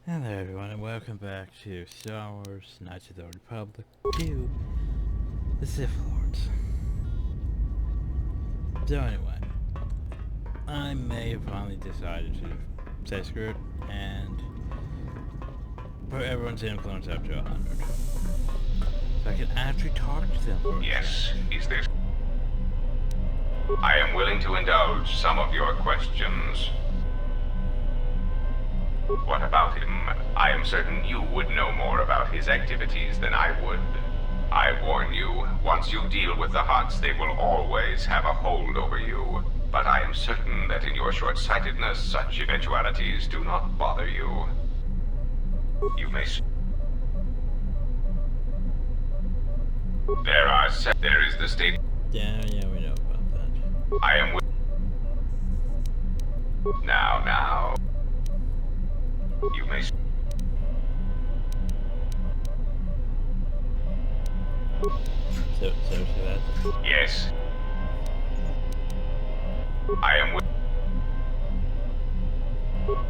Hello everyone and welcome back to Star Wars Knights of the Old Republic 2, the Sith Lords. So anyway, I may have finally decided to say screw it and put everyone's influence up to 100. So I can actually talk to them. Yes, is this? I am willing to indulge some of your questions. What about him? I am certain you would know more about his activities than I would. I warn you, once you deal with the Hutts, they will always have a hold over you. But I am certain that in your short-sightedness, such eventualities do not bother you. You may... There is the state... Yeah, we know about that. I am... Now... You may... So that... Yes. I am...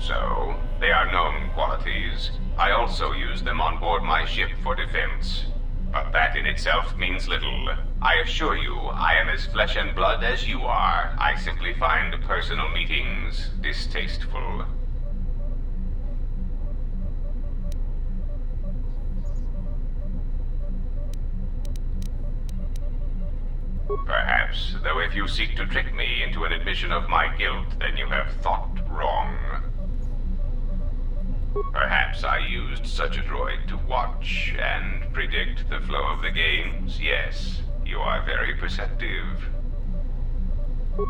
So, they are known qualities. I also use them on board my ship for defense. But that in itself means little. I assure you, I am as flesh and blood as you are. I simply find personal meetings distasteful. Perhaps, though if you seek to trick me into an admission of my guilt, then you have thought wrong. Perhaps I used such a droid to watch and predict the flow of the games. Yes, you are very perceptive.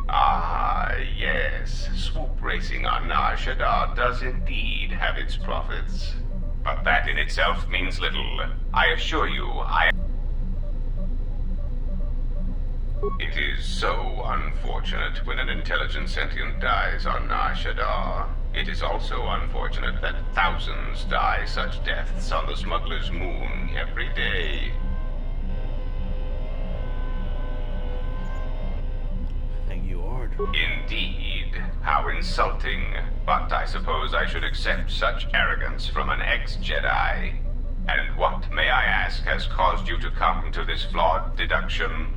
Ah, yes. Swoop racing on Nar Shaddaa does indeed have its profits. But that in itself means little. I assure you, It is so unfortunate when an intelligent sentient dies on Nar Shaddaa. It is also unfortunate that thousands die such deaths on the smuggler's moon every day. I think you are. Indeed. How insulting. But I suppose I should accept such arrogance from an ex-Jedi. And what, may I ask, has caused you to come to this flawed deduction?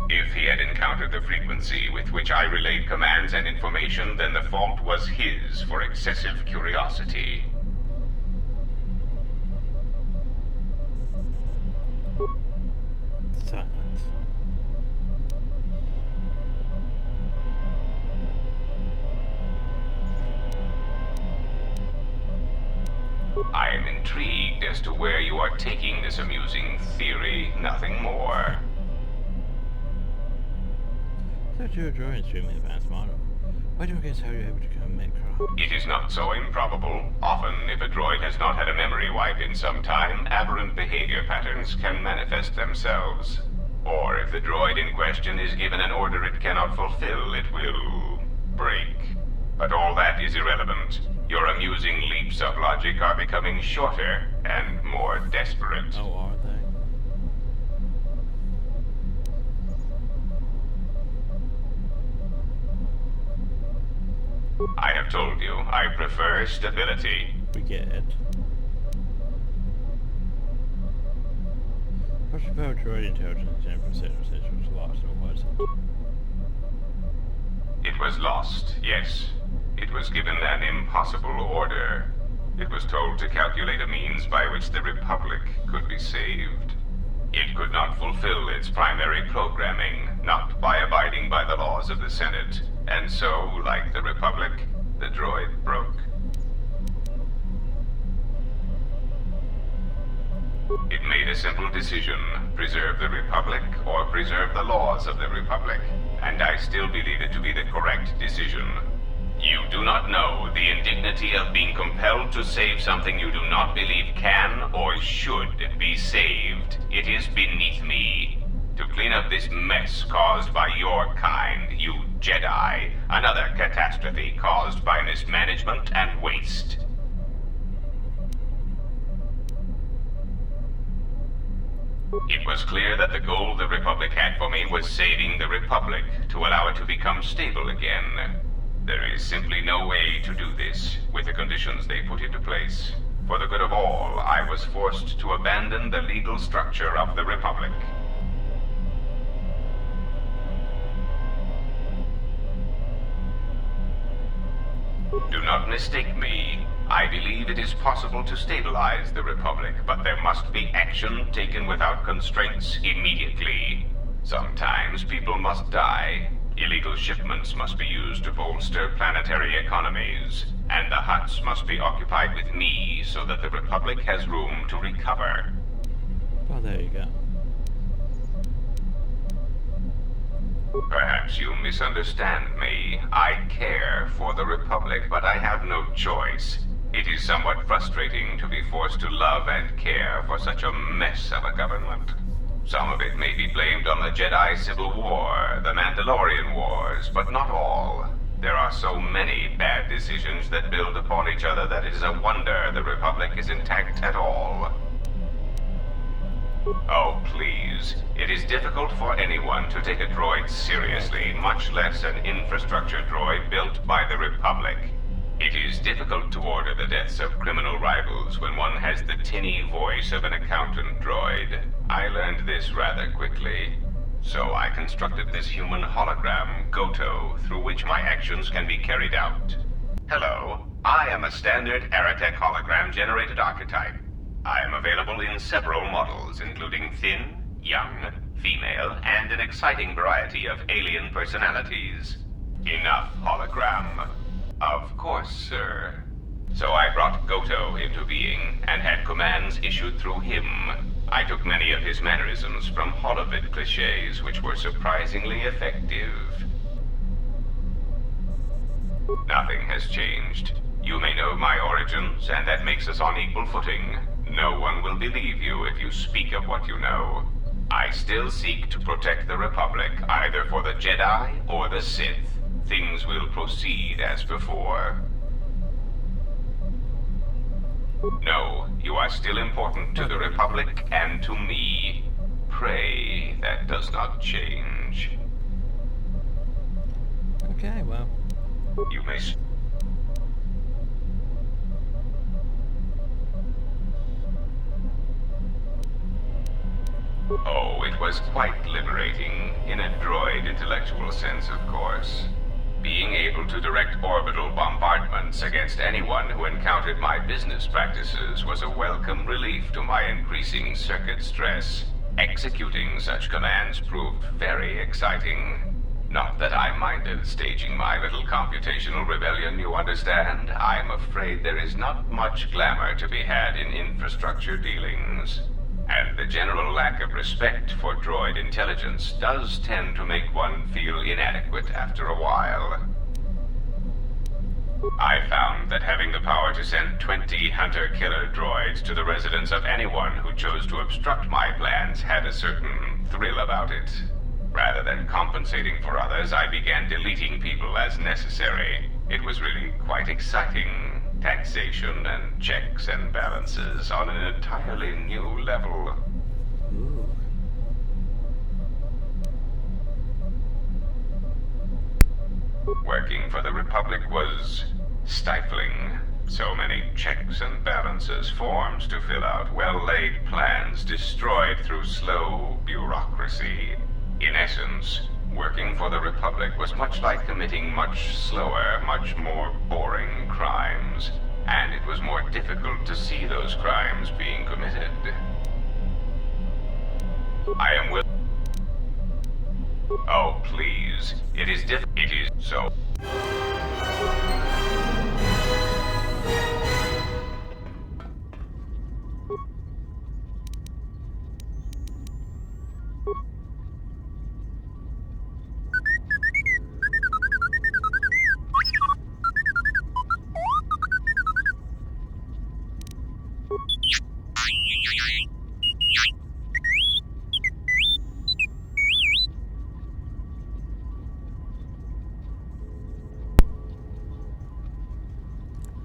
If he had encountered the frequency with which I relayed commands and information, then the fault was his for excessive curiosity. Silence. I am intrigued as to where you are taking this amusing theory, nothing more. So you're a droid extremely advanced model. Why don't guess how you're able to commit crimes? It is not so improbable. Often, if a droid has not had a memory wipe in some time, aberrant behavior patterns can manifest themselves. Or if the droid in question is given an order it cannot fulfill, it will... break. But all that is irrelevant. Your amusing leaps of logic are becoming shorter and more desperate. Oh, are they? I have told you, I prefer stability. We get it. What's about droid intelligence and precision was lost, or was it? It was lost, yes. It was given an impossible order. It was told to calculate a means by which the Republic could be saved. It could not fulfill its primary programming, not by abiding by the laws of the Senate. And so, like the Republic, the droid broke. It made a simple decision, preserve the Republic or preserve the laws of the Republic. And I still believe it to be the correct decision. You do not know the indignity of being compelled to save something you do not believe can or should be saved. It is beneath me to clean up this mess caused by your kind, you Jedi. Another catastrophe caused by mismanagement and waste. It was clear that the goal the Republic had for me was saving the Republic to allow it to become stable again. There is simply no way to do this with the conditions they put into place. For the good of all, I was forced to abandon the legal structure of the Republic. Do not mistake me. I believe it is possible to stabilize the Republic, but there must be action taken without constraints immediately. Sometimes people must die. Illegal shipments must be used to bolster planetary economies. And the huts must be occupied with me so that the Republic has room to recover. Well, there you go. Perhaps you misunderstand me. I care for the Republic, but I have no choice. It is somewhat frustrating to be forced to love and care for such a mess of a government. Some of it may be blamed on the Jedi Civil War, the Mandalorian Wars, but not all. There are so many bad decisions that build upon each other that it is a wonder the Republic is intact at all. Oh, please. It is difficult for anyone to take a droid seriously, much less an infrastructure droid built by the Republic. It is difficult to order the deaths of criminal rivals when one has the tinny voice of an accountant droid. I learned this rather quickly. So I constructed this human hologram, KOTOR, through which my actions can be carried out. Hello, I am a standard Aratech hologram-generated archetype. I am available in several models, including thin, young, female, and an exciting variety of alien personalities. Enough, hologram. Of course, sir. So I brought KOTOR into being, and had commands issued through him. I took many of his mannerisms from holovid cliches, which were surprisingly effective. Nothing has changed. You may know my origins, and that makes us on equal footing. No one will believe you if you speak of what you know. I still seek to protect the Republic, either for the Jedi or the Sith. Things will proceed as before. No, you are still important to the Republic and to me. Pray that does not change. Okay, well. You may... Oh, it was quite liberating, in a droid intellectual sense, of course. Being able to direct orbital bombardments against anyone who encountered my business practices was a welcome relief to my increasing circuit stress. Executing such commands proved very exciting. Not that I minded staging my little computational rebellion, you understand. I'm afraid there is not much glamour to be had in infrastructure dealings. And the general lack of respect for droid intelligence does tend to make one feel inadequate after a while. I found that having the power to send 20 hunter-killer droids to the residence of anyone who chose to obstruct my plans had a certain thrill about it. Rather than compensating for others, I began deleting people as necessary. It was really quite exciting. Taxation and checks and balances on an entirely new level. Ooh. Working for the Republic was stifling. So many checks and balances, forms to fill out, well-laid plans destroyed through slow bureaucracy. In essence, working for the Republic was much like committing much slower, much more boring crimes. And it was more difficult to see those crimes being committed. I am will. Oh, please. It is It is so.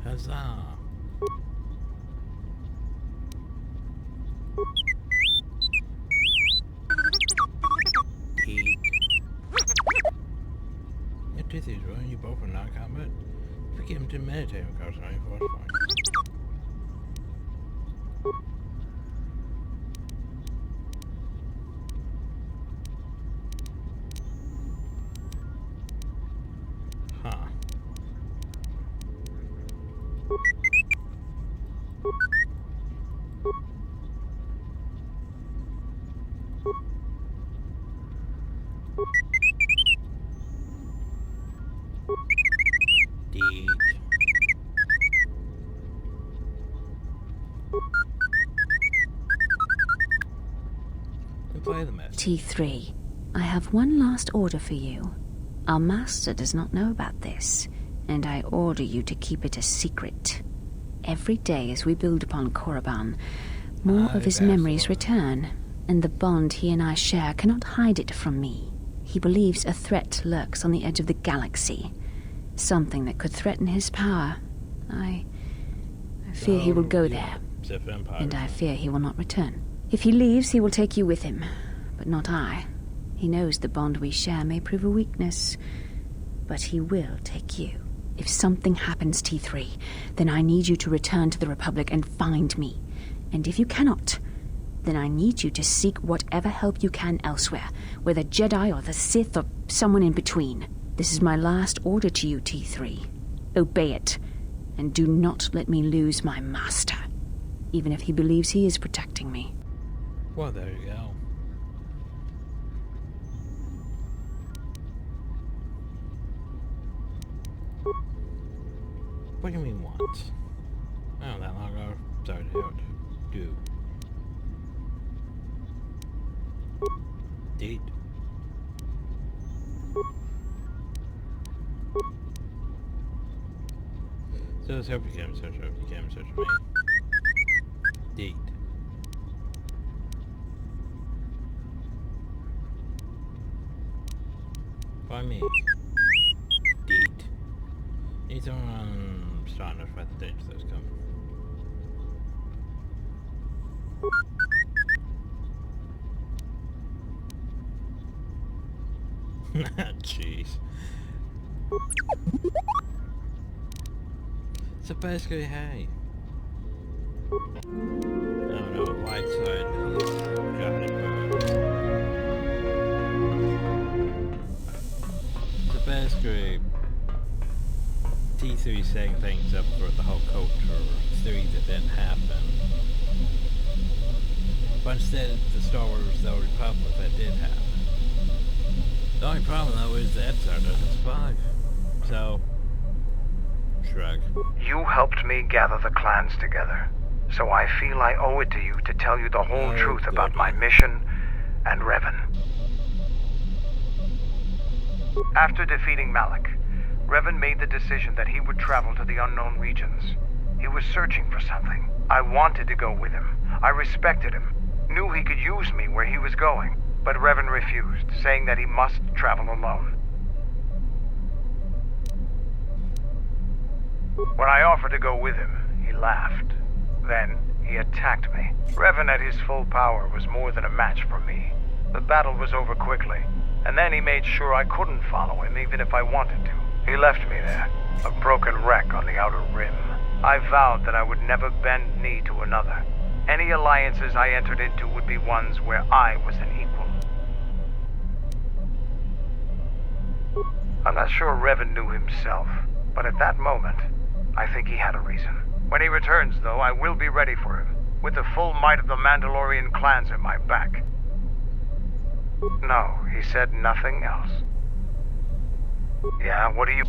Huzzah. T3's ruling you both are non-combat. Forgive him to meditate on cards on your force point. Huh. Deed. And play the message. T3, I have one last order for you. Our master does not know about this, and I order you to keep it a secret. Every day as we build upon Korriban, more of his memories return, and the bond he and I share cannot hide it from me. He believes a threat lurks on the edge of the galaxy, something that could threaten his power. I fear he will go there, and I fear he will not return. If he leaves, he will take you with him, but not I. He knows the bond we share may prove a weakness, but he will take you. If something happens, T3, then I need you to return to the Republic and find me. And if you cannot, then I need you to seek whatever help you can elsewhere, whether Jedi or the Sith or someone in between. This is my last order to you, T3. Obey it, and do not let me lose my master, even if he believes he is protecting me. Well, there you go. What do you mean once? Oh, that long ago. Sorry to do. Deed. So let's hope you can search her if you can search me. Deed. By me. Deed. Need someone strong enough to fight the danger that's coming. Jeez. So basically, hey. Oh no, white side. Got it. So basically, T3 setting things up for the whole KOTOR 3 that didn't happen. But instead, the Star Wars The Republic that did happen. The only problem though is the Edsar doesn't survive. So, shrug. You helped me gather the clans together, so I feel I owe it to you to tell you the whole truth about my mission and Revan. After defeating Malak, Revan made the decision that he would travel to the unknown regions. He was searching for something. I wanted to go with him. I respected him, knew he could use me where he was going. But Revan refused, saying that he must travel alone. When I offered to go with him, he laughed. Then, he attacked me. Revan at his full power was more than a match for me. The battle was over quickly, and then he made sure I couldn't follow him even if I wanted to. He left me there, a broken wreck on the outer rim. I vowed that I would never bend knee to another. Any alliances I entered into would be ones where I was an equal. I'm not sure Revan knew himself, but at that moment, I think he had a reason. When he returns, though, I will be ready for him, with the full might of the Mandalorian clans at my back. No, he said nothing else. Yeah, what do you...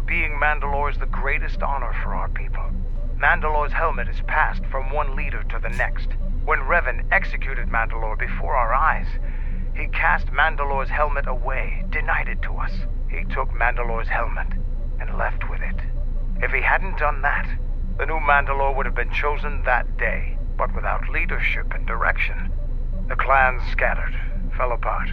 Being Mandalore is the greatest honor for our people. Mandalore's helmet is passed from one leader to the next. When Revan executed Mandalore before our eyes, he cast Mandalore's helmet away, denied it to us. He took Mandalore's helmet and left with it. If he hadn't done that, the new Mandalore would have been chosen that day, but without leadership and direction. The clans scattered, fell apart.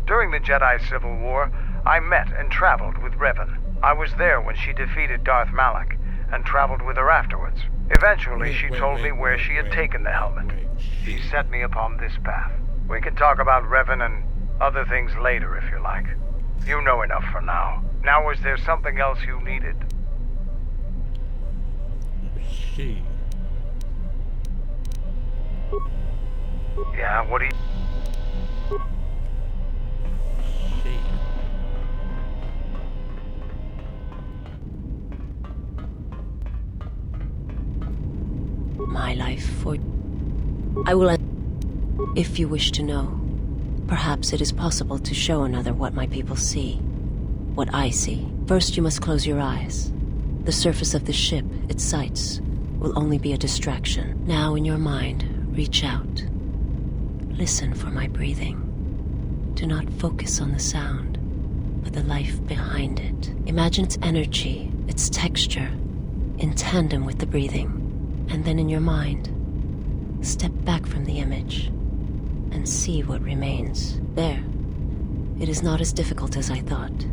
During the Jedi Civil War, I met and traveled with Revan. I was there when she defeated Darth Malak, and traveled with her afterwards. Eventually, she told me where she had taken the helmet. She set me upon this path. We can talk about Revan and other things later if you like. You know enough for now. Now, is there something else you needed? She. Yeah, what do you... She. My life for... I will... If you wish to know, perhaps it is possible to show another what my people see. What I see. First, you must close your eyes. The surface of the ship, its sights, will only be a distraction. Now, in your mind, reach out. Listen for my breathing. Do not focus on the sound, but the life behind it. Imagine its energy, its texture, in tandem with the breathing. And then in your mind, step back from the image and see what remains. There. It is not as difficult as I thought.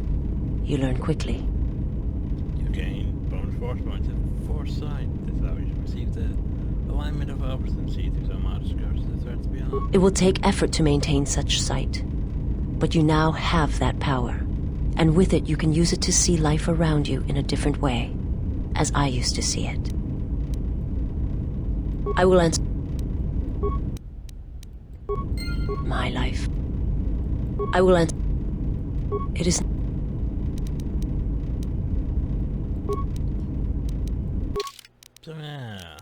You learn quickly. You gain bonus force points and foresight. This allows you to receive the alignment of opposites and see through some obstacles to the threats beyond. It will take effort to maintain such sight, but you now have that power. And with it, you can use it to see life around you in a different way, as I used to see it. I will answer my life. I will answer. It is. So yeah.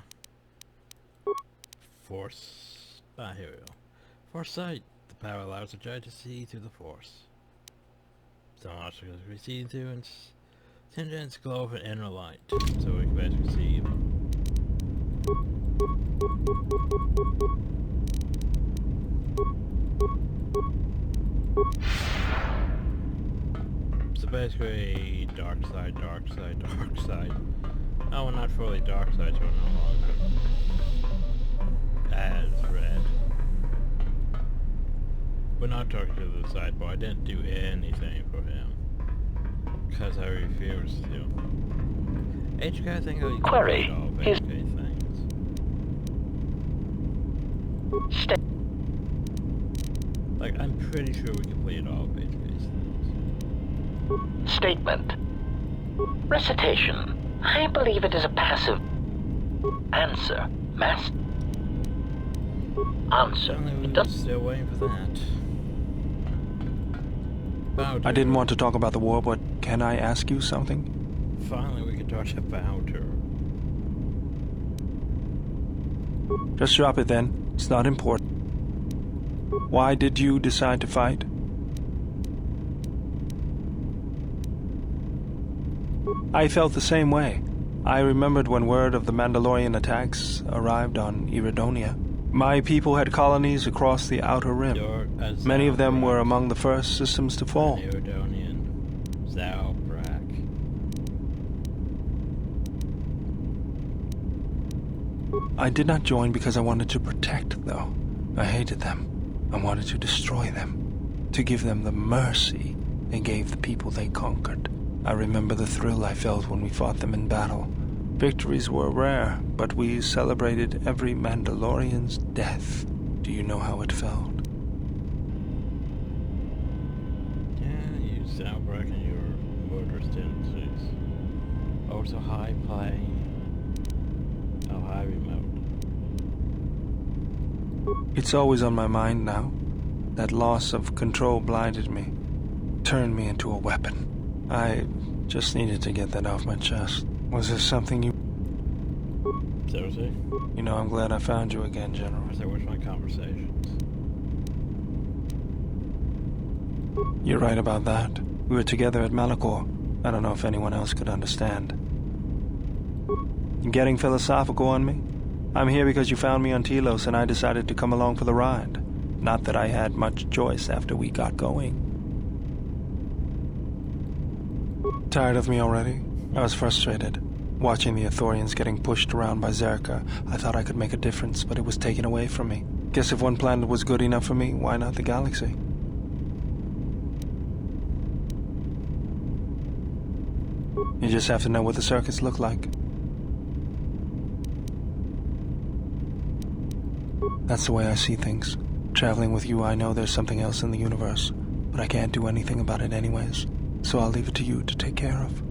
Force. Here we go. Foresight. The power allows the Jedi to see through the Force. Some obstacles we see through and tangents glow of an inner light, so we can basically see. So basically, dark side, dark side, dark side. Oh, well, not fully dark side, so no longer as red. We're not talking to the side boy. I didn't do anything for him because I refused to. HK, I think I Query all of is HK things. Like, I'm pretty sure we completed all of HK's things. Statement. Recitation. I believe it is a passive. Answer. Master. Answer. It does. Still waiting for that. About I didn't want to talk about the war, but can I ask you something? Finally, we can talk about her. Just drop it then. It's not important. Why did you decide to fight? I felt the same way. I remembered when word of the Mandalorian attacks arrived on Iridonia. My people had colonies across the Outer Rim. Many of them were among the first systems to fall. Iridonian. Zalbrak. I did not join because I wanted to protect, though. I hated them. I wanted to destroy them. To give them the mercy they gave the people they conquered. I remember the thrill I felt when we fought them in battle. Victories were rare, but we celebrated every Mandalorian's death. Do you know how it felt? Yeah, you Zalbrak and your murderous tendencies. Oh, so high playing. Oh, high remote. It's always on my mind now. That loss of control blinded me, turned me into a weapon. I just needed to get that off my chest. Was there something you... Seriously? You know, I'm glad I found you again, General. I watch my conversations. You're right about that. We were together at Malachor. I don't know if anyone else could understand. You getting philosophical on me? I'm here because you found me on Telos and I decided to come along for the ride. Not that I had much choice after we got going. Tired of me already? I was frustrated. Watching the Ithorians getting pushed around by Zerka, I thought I could make a difference, but it was taken away from me. Guess if one planet was good enough for me, why not the galaxy? You just have to know what the circuits look like. That's the way I see things. Traveling with you, I know there's something else in the universe, but I can't do anything about it anyways, so I'll leave it to you to take care of.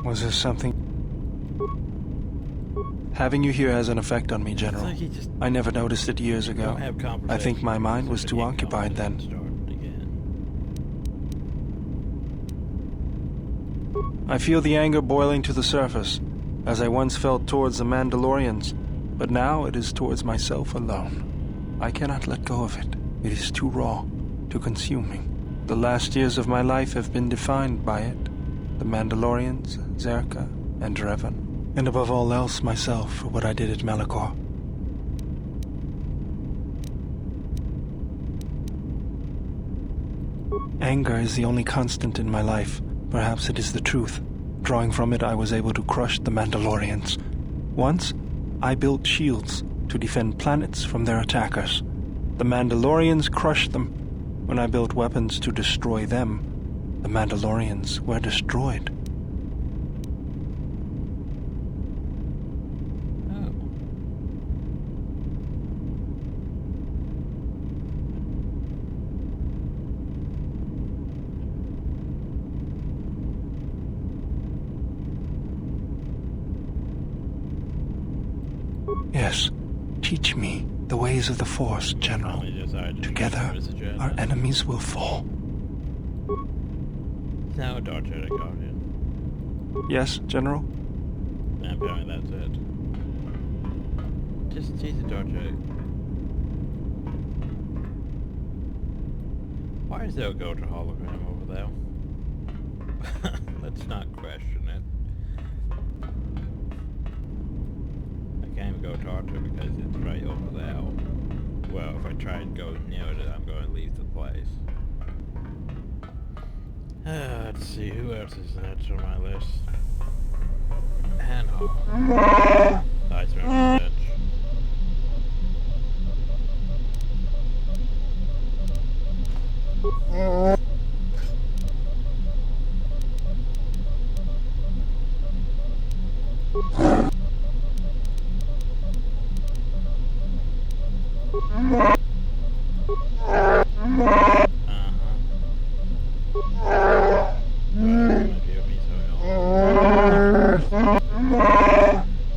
Was there something... Having you here has an effect on me, General. It's like he just I never noticed it years ago. don't have conversations. I think my mind was So too he occupied goes and then. starts again. I feel the anger boiling to the surface, as I once felt towards the Mandalorians, but now it is towards myself alone. I cannot let go of it. It is too raw, too consuming. The last years of my life have been defined by it. The Mandalorians, Zerka, and Revan. And above all else, myself for what I did at Malachor. Anger is the only constant in my life. Perhaps it is the truth. Drawing from it, I was able to crush the Mandalorians. Once, I built shields to defend planets from their attackers. The Mandalorians crushed them. When I built weapons to destroy them, the Mandalorians were destroyed. Oh. Yes, teach me the ways of the Force, General. Finally decided to Together, use it as a our Jedi. enemies will fall. Now a Dark Jedi Guardian. Yes, General? And apparently that's it. Just he's a Dark Jedi. Why is there a KOTOR hologram over there? Let's not question it. I can't even go talk to it because it's right over there. Well, if I try and go near it, I'm going to leave the place. Let's see, who else is next on my list? Hanho. Ice Mountain Ditch.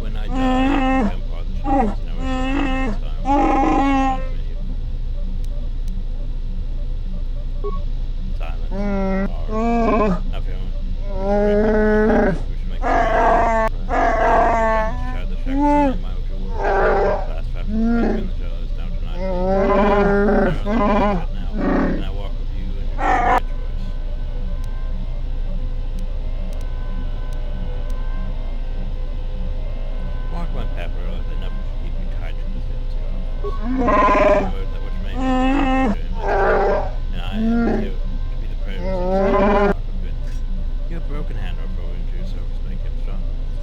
When I die, I'm part of the show. There's no issue this time. Silence. Bars. Nothing. We should make a share the check in my usual last 5 minutes in the show is down tonight. Now, and I walk with you and you make my choice. Walk my path where they never keep you tied to the fence, which may be and I am here to be the presence of your broken hand or broken into service make him strong.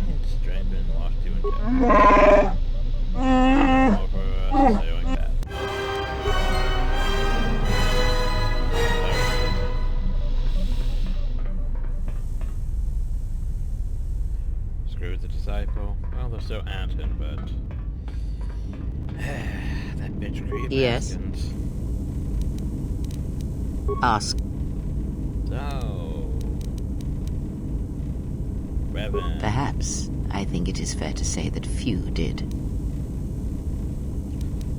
It's strained and lost you in death. All for saying that. Screw the disciple. Well, they're still Anton, but that bitch creep. Yes? Haskins. Ask. So, Revan. Perhaps. I think it is fair to say that few did.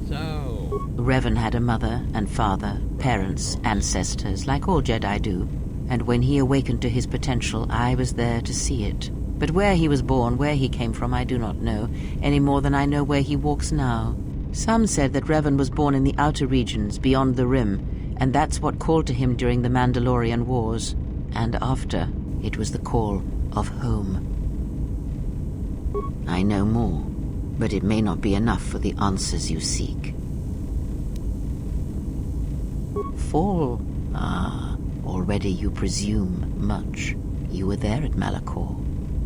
So, Revan had a mother and father, parents, ancestors, like all Jedi do. And when he awakened to his potential, I was there to see it. But where he was born, where he came from, I do not know, any more than I know where he walks now. Some said that Revan was born in the outer regions, beyond the Rim, and that's what called to him during the Mandalorian Wars. And after, it was the call of home. I know more, but it may not be enough for the answers you seek. Fall? Ah, already you presume much. You were there at Malachor.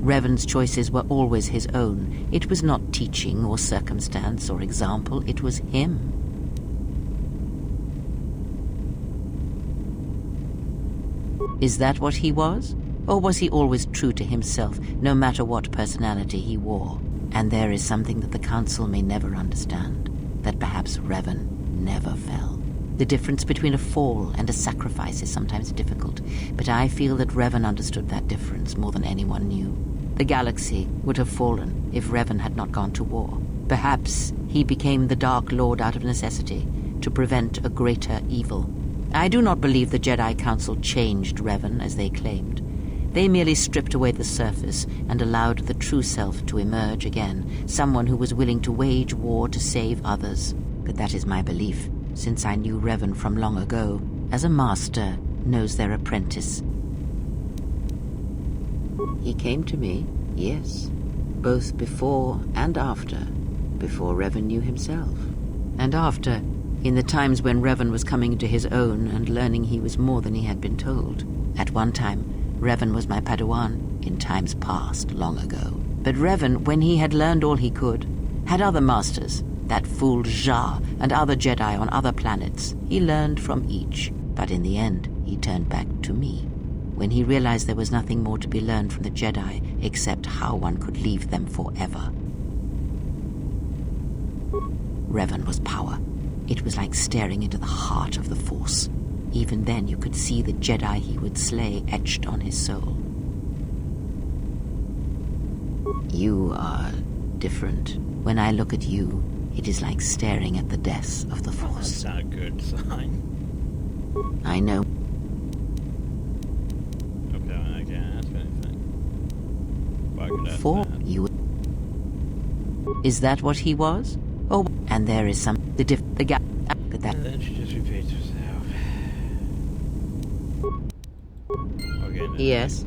Revan's choices were always his own. It was not teaching or circumstance or example, it was him. Is that what he was? Or was he always true to himself, no matter what personality he wore? And there is something that the Council may never understand, that perhaps Revan never fell. The difference between a fall and a sacrifice is sometimes difficult, but I feel that Revan understood that difference more than anyone knew. The galaxy would have fallen if Revan had not gone to war. Perhaps he became the Dark Lord out of necessity, to prevent a greater evil. I do not believe the Jedi Council changed Revan as they claimed. They merely stripped away the surface and allowed the true self to emerge again, someone who was willing to wage war to save others. But that is my belief, since I knew Revan from long ago, as a master knows their apprentice. He came to me, yes, both before and after, before Revan knew himself. And after, in the times when Revan was coming to his own and learning he was more than he had been told. At one time, Revan was my Padawan, in times past, long ago. But Revan, when he had learned all he could, had other masters, that fool Jar and other Jedi on other planets. He learned from each, but in the end, he turned back to me. When he realized there was nothing more to be learned from the Jedi except how one could leave them forever. Revan was power. It was like staring into the heart of the Force. Even then you could see the Jedi he would slay etched on his soul. You are different. When I look at you, it is like staring at the deaths of the Force. That's not a good sign. I know. Okay, I can't ask anything. Why could I ask For that? you. Is that what he was? Oh, and there is some the gap. That. And then she just repeats herself. Okay. No, Yes.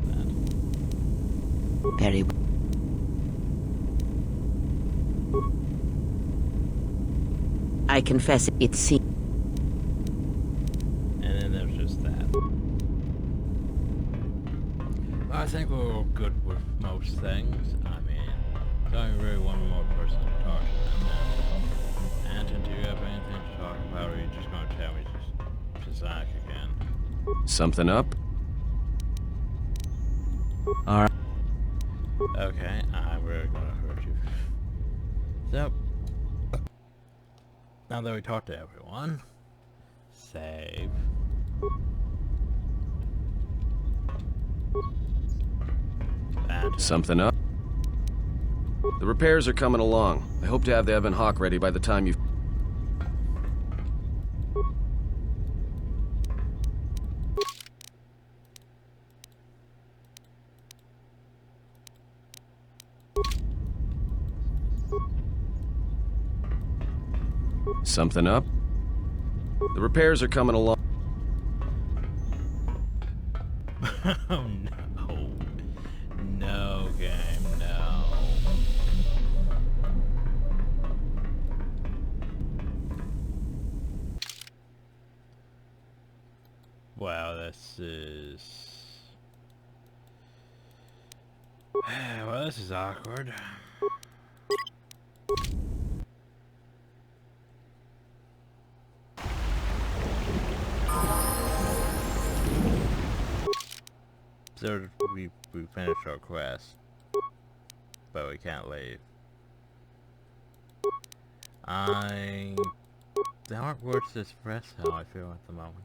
Very well. I confess it seemed. And then there's just that. I think we're all good with most things. I mean, don't really want more person to talk to now. Anton, do you have anything to talk about, or are you just going to tell me to Zach again? Something up? Alright. Okay, I'm really going to hurt you. So, now that we talked to everyone, save. Anton. Something up? The repairs are coming along. I hope to have the Evan Hawk ready by the time you... Something up? The repairs are coming along. Oh no. No, game, no. Wow, this is... Well, this is awkward. So we finished our quest, but we can't leave. There aren't words to express how I feel at the moment.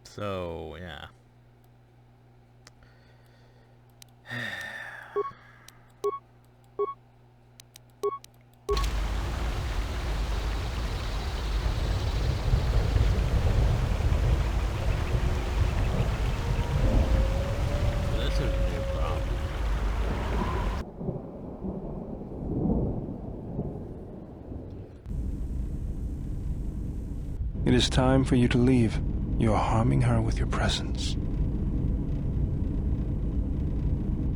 So, yeah. This is a new problem. It is time for you to leave. You are harming her with your presence.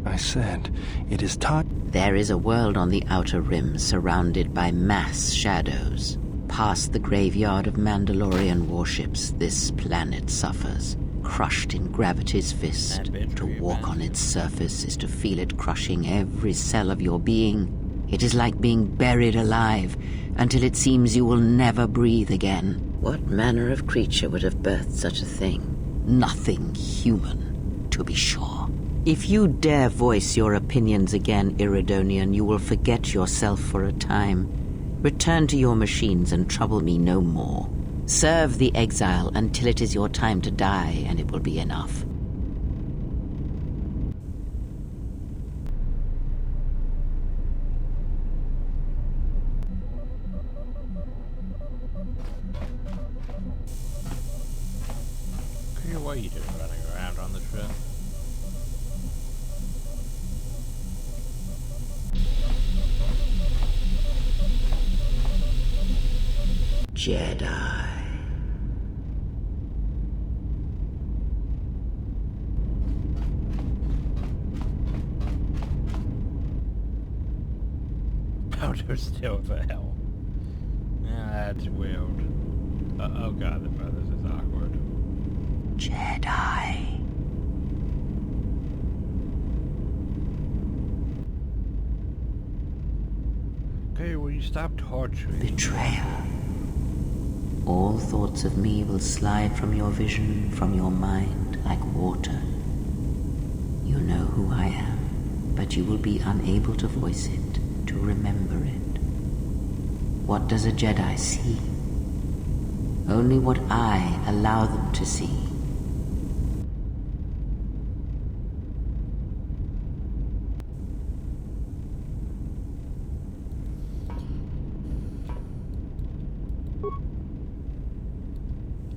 I said, it is time. There is a world on the Outer Rim surrounded by mass shadows. Past the graveyard of Mandalorian warships, this planet suffers. Crushed in gravity's fist. To walk on its surface is to feel it crushing every cell of your being. It is like being buried alive until it seems you will never breathe again. What manner of creature would have birthed such a thing? Nothing human, to be sure. If you dare voice your opinions again, Iridonian, you will forget yourself for a time. Return to your machines and trouble me no more. Serve the exile until it is your time to die, and it will be enough. What are you doing running around on the ship? Jedi. Powder still the hell. Yeah, that's weird. Oh god, this is awkward. Jedi. Okay, will you stop torturing? Betrayal. All thoughts of me will slide from your vision, from your mind, like water. You know who I am, but you will be unable to voice it, to remember it. What does a Jedi see? Only what I allow them to see.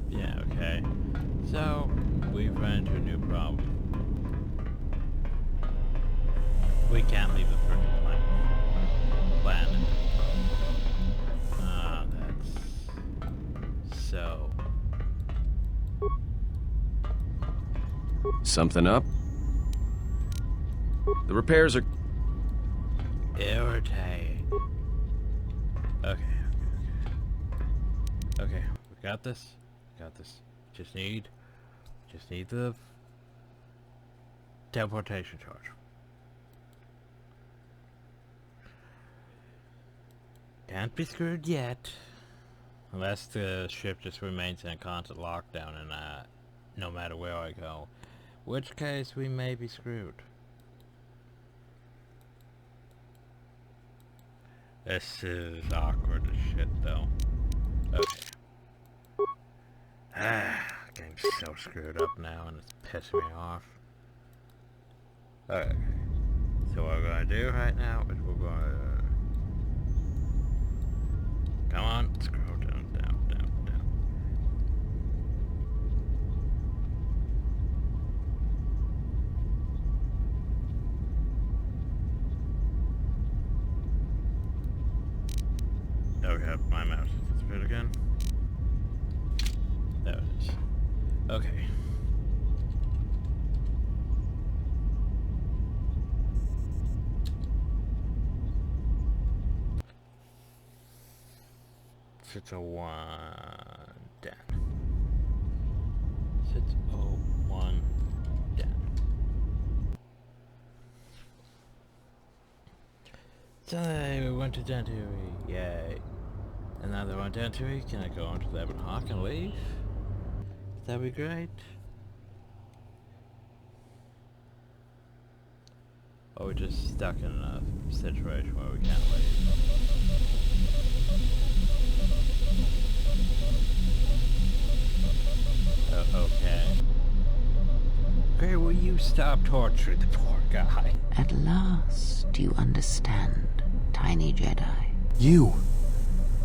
Yeah, okay. So, we've run into a new problem. We can't leave the freaking planet. That's... so... Something up? The repairs are... irritating. Okay. Okay, we got this. Got this. Just need the teleportation charge. Can't be screwed yet. Unless the ship just remains in a constant lockdown and no matter where I go. Which case we may be screwed. This is awkward as shit though. Okay. Getting so screwed up now and it's pissing me off. Okay. So what we're gonna do right now is we're gonna... come on, scroll down, down, down, down. Okay, my mouse is disappeared again. There it is. Okay. It's a 1 down. 601 down. So we went to Dantooie, yay. Another one Dantooie. Can I go on to the Ebon Hawk and leave? That'd be great. Or we're just stuck in a situation where we can't leave. Okay. Okay, will you stop torturing the poor guy? At last, you understand, tiny Jedi. You?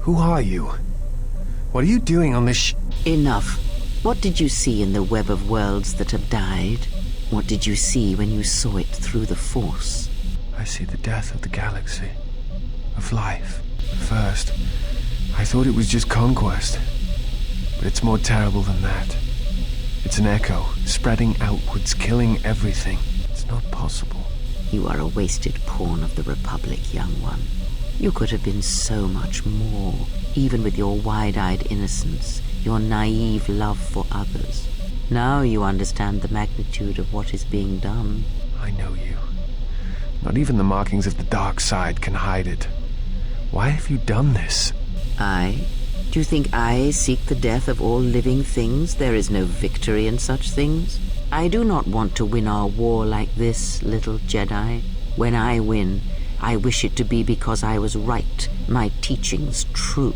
Who are you? What are you doing on this Enough. What did you see in the web of worlds that have died? What did you see when you saw it through the Force? I see the death of the galaxy. Of life. At first, I thought it was just conquest. But it's more terrible than that. It's an echo, spreading outwards, killing everything. It's not possible. You are a wasted pawn of the Republic, young one. You could have been so much more, even with your wide-eyed innocence, your naive love for others. Now you understand the magnitude of what is being done. I know you. Not even the markings of the dark side can hide it. Why have you done this? I? Do you think I seek the death of all living things? There is no victory in such things. I do not want to win our war like this, little Jedi. When I win, I wish it to be because I was right, my teachings true.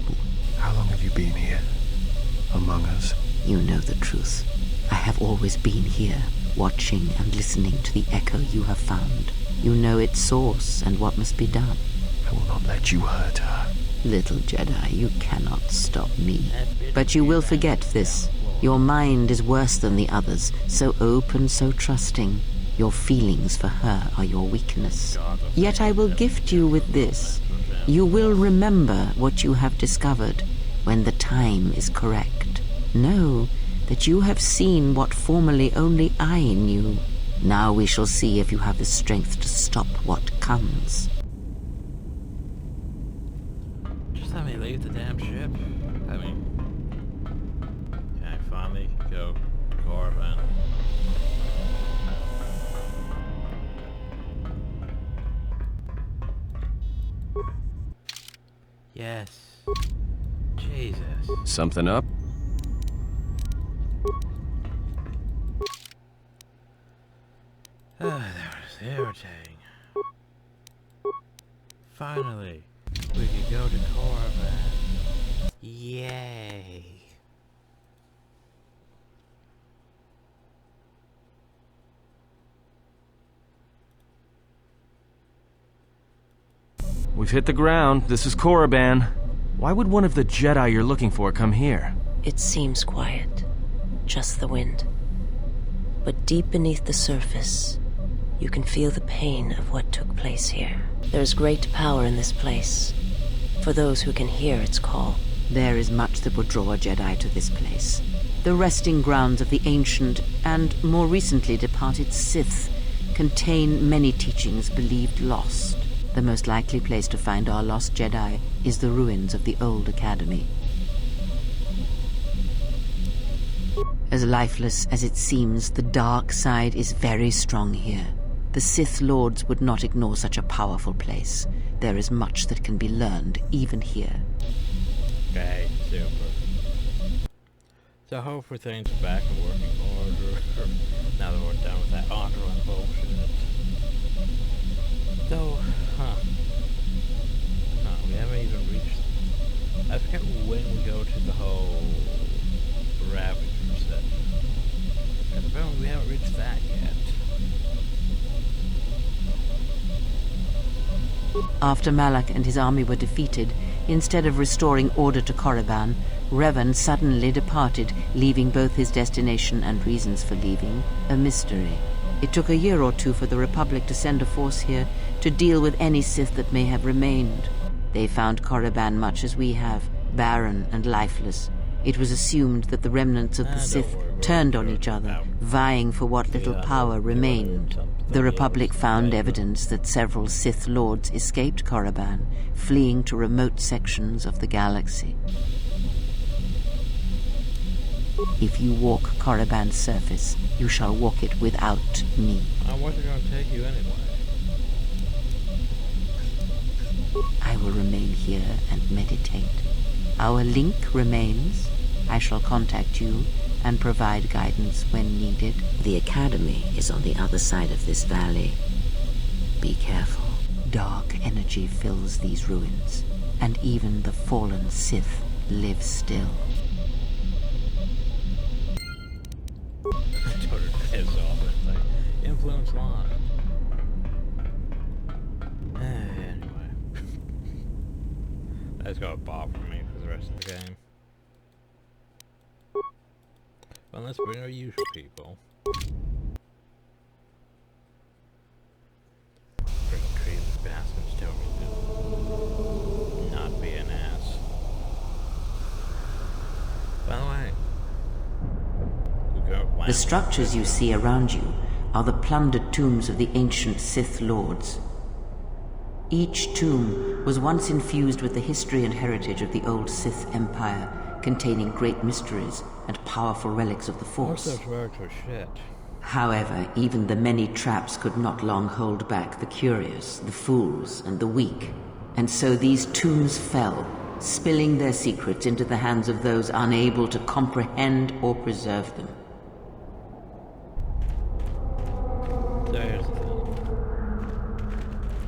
How long have you been here? Among us? You know the truth. I have always been here, watching and listening to the echo you have found. You know its source and what must be done. I will not let you hurt her. Little Jedi, you cannot stop me. But you will forget this. Your mind is worse than the others, so open, so trusting. Your feelings for her are your weakness. Yet I will gift you with this. You will remember what you have discovered when the time is correct. Know that you have seen what formerly only I knew. Now we shall see if you have the strength to stop what comes. Just let me leave the damn ship. I mean, can I finally go to Korriban? Yes. Jesus. Something up? That was irritating. Finally, we could go to Korriban. Yay. We've hit the ground. This is Korriban. Why would one of the Jedi you're looking for come here? It seems quiet. Just the wind. But deep beneath the surface, you can feel the pain of what took place here. There's great power in this place, for those who can hear its call. There is much that would draw a Jedi to this place. The resting grounds of the ancient and more recently departed Sith contain many teachings believed lost. The most likely place to find our lost Jedi is the ruins of the old academy. As lifeless as it seems, the dark side is very strong here. The Sith Lords would not ignore such a powerful place. There is much that can be learned, even here. Okay, super. So hopefully things are back in working order. Now that we're done with that Onderon bullshit. So, we haven't even reached... I forget when we go to the whole Ravager section. Because apparently we haven't reached that yet. After Malak and his army were defeated, instead of restoring order to Korriban, Revan suddenly departed, leaving both his destination and reasons for leaving a mystery. It took a year or two for the Republic to send a force here to deal with any Sith that may have remained. They found Korriban much as we have, barren and lifeless. It was assumed that the remnants of the Sith turned on each other, vying for what little power remained. The Republic found evidence that several Sith Lords escaped Korriban, fleeing to remote sections of the galaxy. If you walk Korriban's surface, you shall walk it without me. I wasn't going to take you anyway. I will remain here and meditate. Our link remains. I shall contact you and provide guidance when needed. The Academy is on the other side of this valley. Be careful. Dark energy fills these ruins, and even the fallen Sith live still. Totally piss off. It's like, influence line. Anyway. That's got a bop for me for the rest of the game. Well, let's bring our usual people. Bring creative bastards, tell me to not be an ass. By the way, the structures you see around you are the plundered tombs of the ancient Sith Lords. Each tomb was once infused with the history and heritage of the old Sith Empire, containing great mysteries and powerful relics of the Force. Most of those relics were shit. However, even the many traps could not long hold back the curious, the fools, and the weak. And so these tombs fell, spilling their secrets into the hands of those unable to comprehend or preserve them. There's the thing.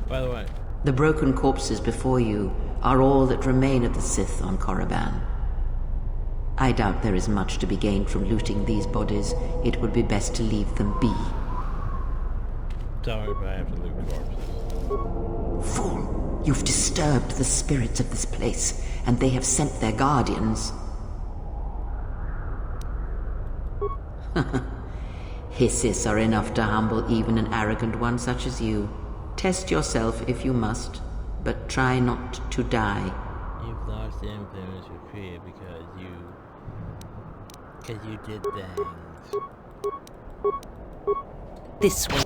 By the way, The broken corpses before you are all that remain of the Sith on Korriban. I doubt there is much to be gained from looting these bodies. It would be best to leave them be. sorry, but I have to loot corpses. Fool! You've disturbed the spirits of this place, and they have sent their guardians. Hisses are enough to humble even an arrogant one such as you. Test yourself if you must, but try not to die. You've lost the influence you created because you did things. This one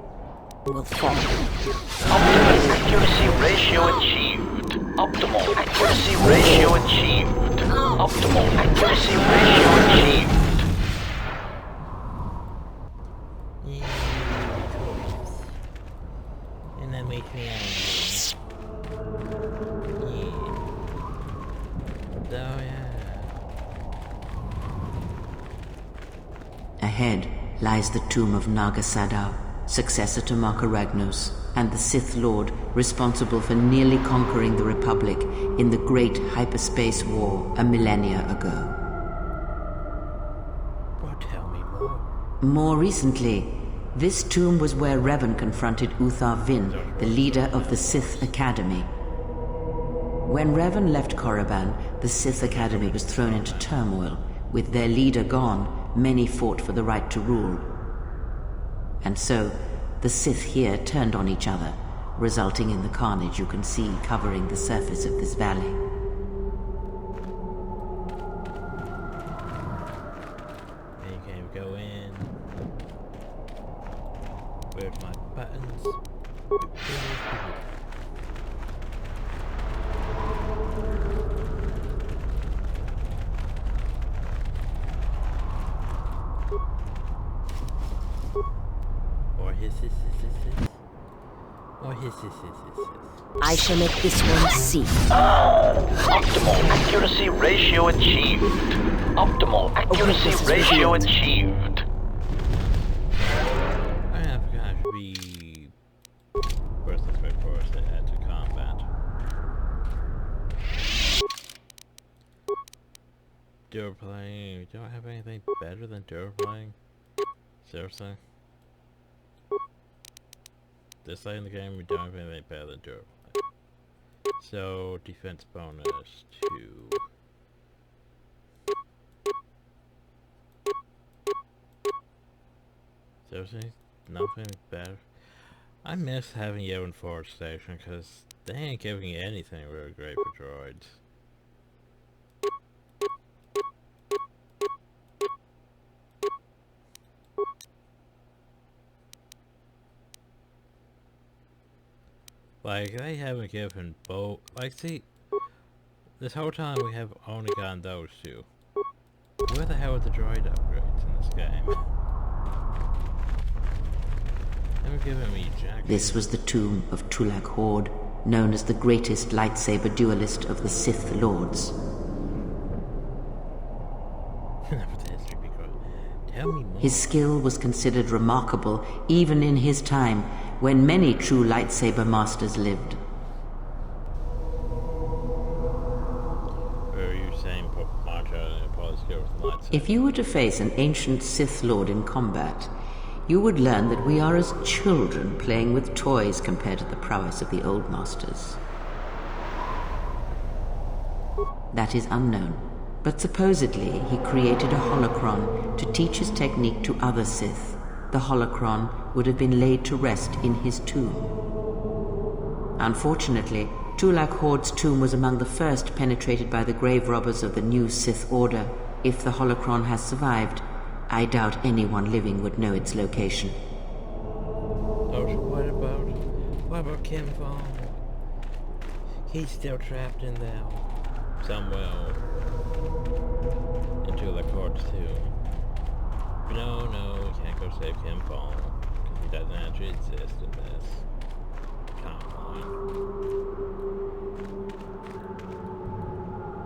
will fall. Optimal accuracy ratio achieved. Optimal accuracy ratio achieved. Optimal accuracy ratio achieved. And that makes me angry. Yeah. Oh yeah. Ahead lies the tomb of Naga Sadow, successor to Marka Ragnos, and the Sith Lord responsible for nearly conquering the Republic in the Great Hyperspace War a millennia ago. Well, tell me more. More recently, this tomb was where Revan confronted Uthar Vin, the leader of the Sith Academy. When Revan left Korriban, the Sith Academy was thrown into turmoil. With their leader gone, many fought for the right to rule. And so, the Sith here turned on each other, resulting in the carnage you can see covering the surface of this valley. And you can't go in. Where's my buttons? Or his. Or his. I shall make this one see. Optimal accuracy ratio achieved. Optimal accuracy ratio achieved. I forgot to be worthless by force to add to combat. Duraplaying. We don't have anything better than Duraplaying? Seriously? This late in the game, we don't have anything better than Duraplaying. So, defense bonus 2. Seriously? Nothing better? I miss having Yavin Forge Station, because they ain't giving you anything really great for droids. Like, they haven't given both. Like, see, this whole time we have only gotten those two. Where the hell are the droid upgrades in this game? Never given me jack. This was the tomb of Tulak Hord, known as the greatest lightsaber duelist of the Sith Lords. Tell me more. His skill was considered remarkable even in his time, when many true lightsaber masters lived. Or are you saying put march out and apply skill with the lightsaber? If you were to face an ancient Sith Lord in combat, you would learn that we are as children playing with toys compared to the prowess of the old masters. That is unknown, but supposedly he created a holocron to teach his technique to other Sith. The holocron would have been laid to rest in his tomb. Unfortunately, Tulak Hord's tomb was among the first penetrated by the grave robbers of the new Sith Order. If the holocron has survived, I doubt anyone living would know its location. about Kim Fong? He's still trapped in there somewhere. Into the courts too. No, we can't go save Kim Fong. Because he doesn't actually exist in this timeline.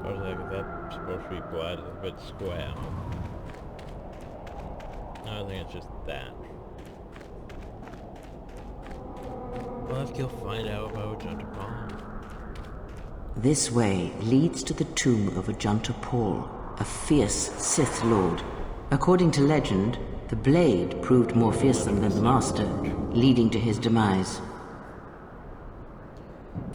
I was like, is that supposed to be blood? It's a bit square. No, I think it's just that. Well, let's go find out about Ajunta Paul. This way leads to the tomb of Ajunta Paul, a fierce Sith Lord. According to legend, the blade proved more fearsome than the Master, leading to his demise.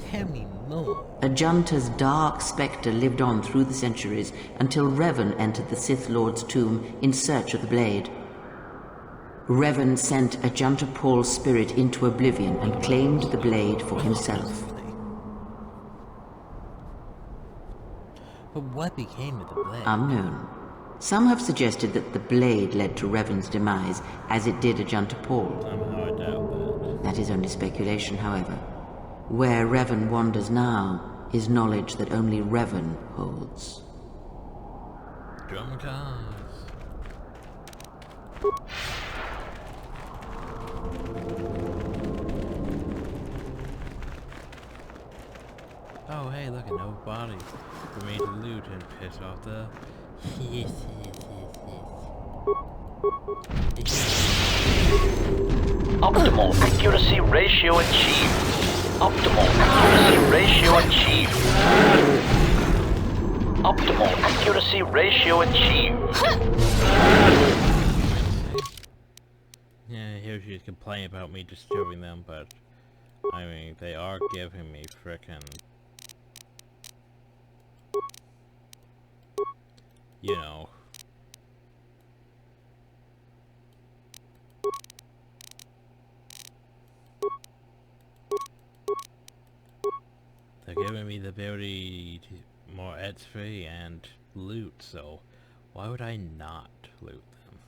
Tell me more. Ajunta's dark spectre lived on through the centuries until Revan entered the Sith Lord's tomb in search of the blade. Revan sent Ajunta Paul's spirit into oblivion and claimed the blade for himself. But what became of the blade? Unknown. Some have suggested that the blade led to Revan's demise, as it did Ajunta Paul. Somehow I doubt that. That is only speculation, however. Where Revan wanders now is knowledge that only Revan holds. Drum cars. Oh, hey, look, no bodies for me to loot and piss off the... Yes. Optimal accuracy ratio achieved. Optimal accuracy ratio achieved. Optimal accuracy ratio achieved. Yeah, here she's complaining about me disturbing them, but... I mean, they are giving me frickin'... You know... They're giving me the ability to more XP and loot, so why would I not loot them?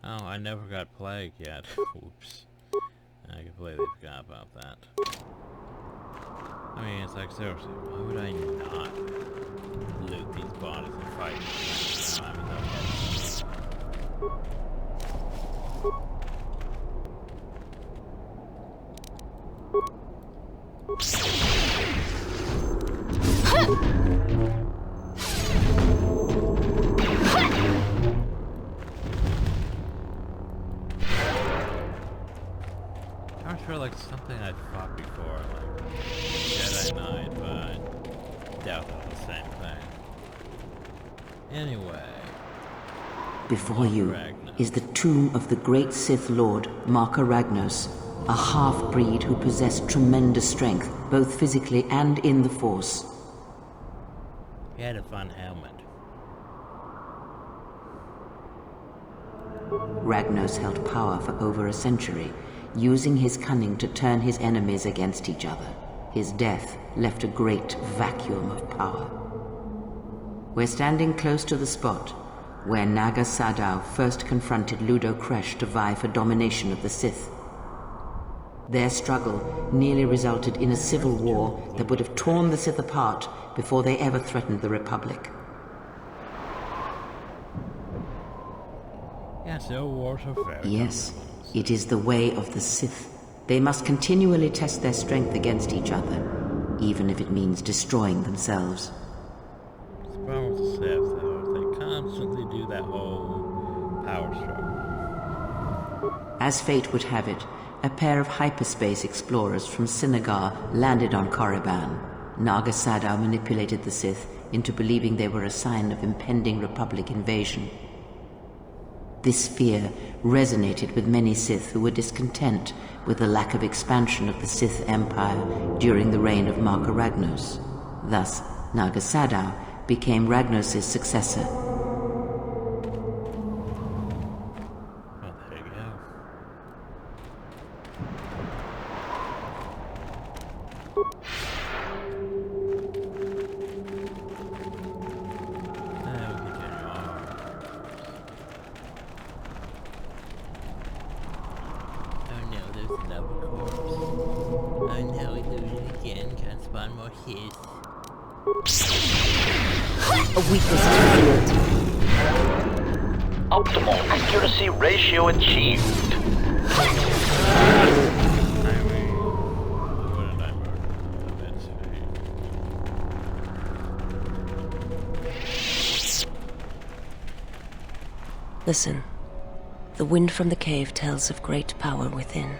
Oh, I never got plague yet. Oops. I completely forgot about that. I mean, it's like, seriously, why would I not loot these bodies and fight them? I mean, I feel like something I'd fought before, like Jedi Knight, but I doubt that was the same thing. Anyway. Before you is the tomb of the great Sith Lord, Marka Ragnos, a half-breed who possessed tremendous strength, both physically and in the Force. He had a fun helmet. Ragnos held power for over a century, using his cunning to turn his enemies against each other. His death left a great vacuum of power. We're standing close to the spot where Naga Sadow first confronted Ludo Kresh to vie for domination of the Sith. Their struggle nearly resulted in a civil war that would have torn the Sith apart before they ever threatened the Republic. Yeah, so wars are very Yes, it is the way of the Sith. They must continually test their strength against each other, even if it means destroying themselves. The problem with the Sith, though, is they constantly do that whole power struggle. As fate would have it, a pair of hyperspace explorers from Sinagar landed on Korriban. Naga Sadow manipulated the Sith into believing they were a sign of impending Republic invasion. This fear resonated with many Sith who were discontent with the lack of expansion of the Sith Empire during the reign of Marka Ragnos. Thus, Naga Sadow became Ragnos' successor. Well, there you go. Now we continue on. Oh no, there's another corpse. Again, can't spawn more hits. A weakness is revealed. Optimal accuracy ratio achieved. Listen. The wind from the cave tells of great power within,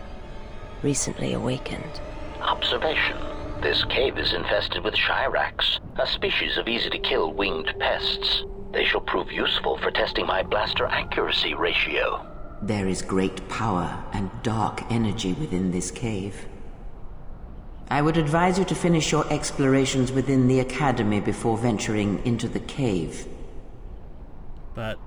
recently awakened. Observation. This cave is infested with Shirax, a species of easy-to-kill winged pests. They shall prove useful for testing my blaster accuracy ratio. There is great power and dark energy within this cave. I would advise you to finish your explorations within the Academy before venturing into the cave. But...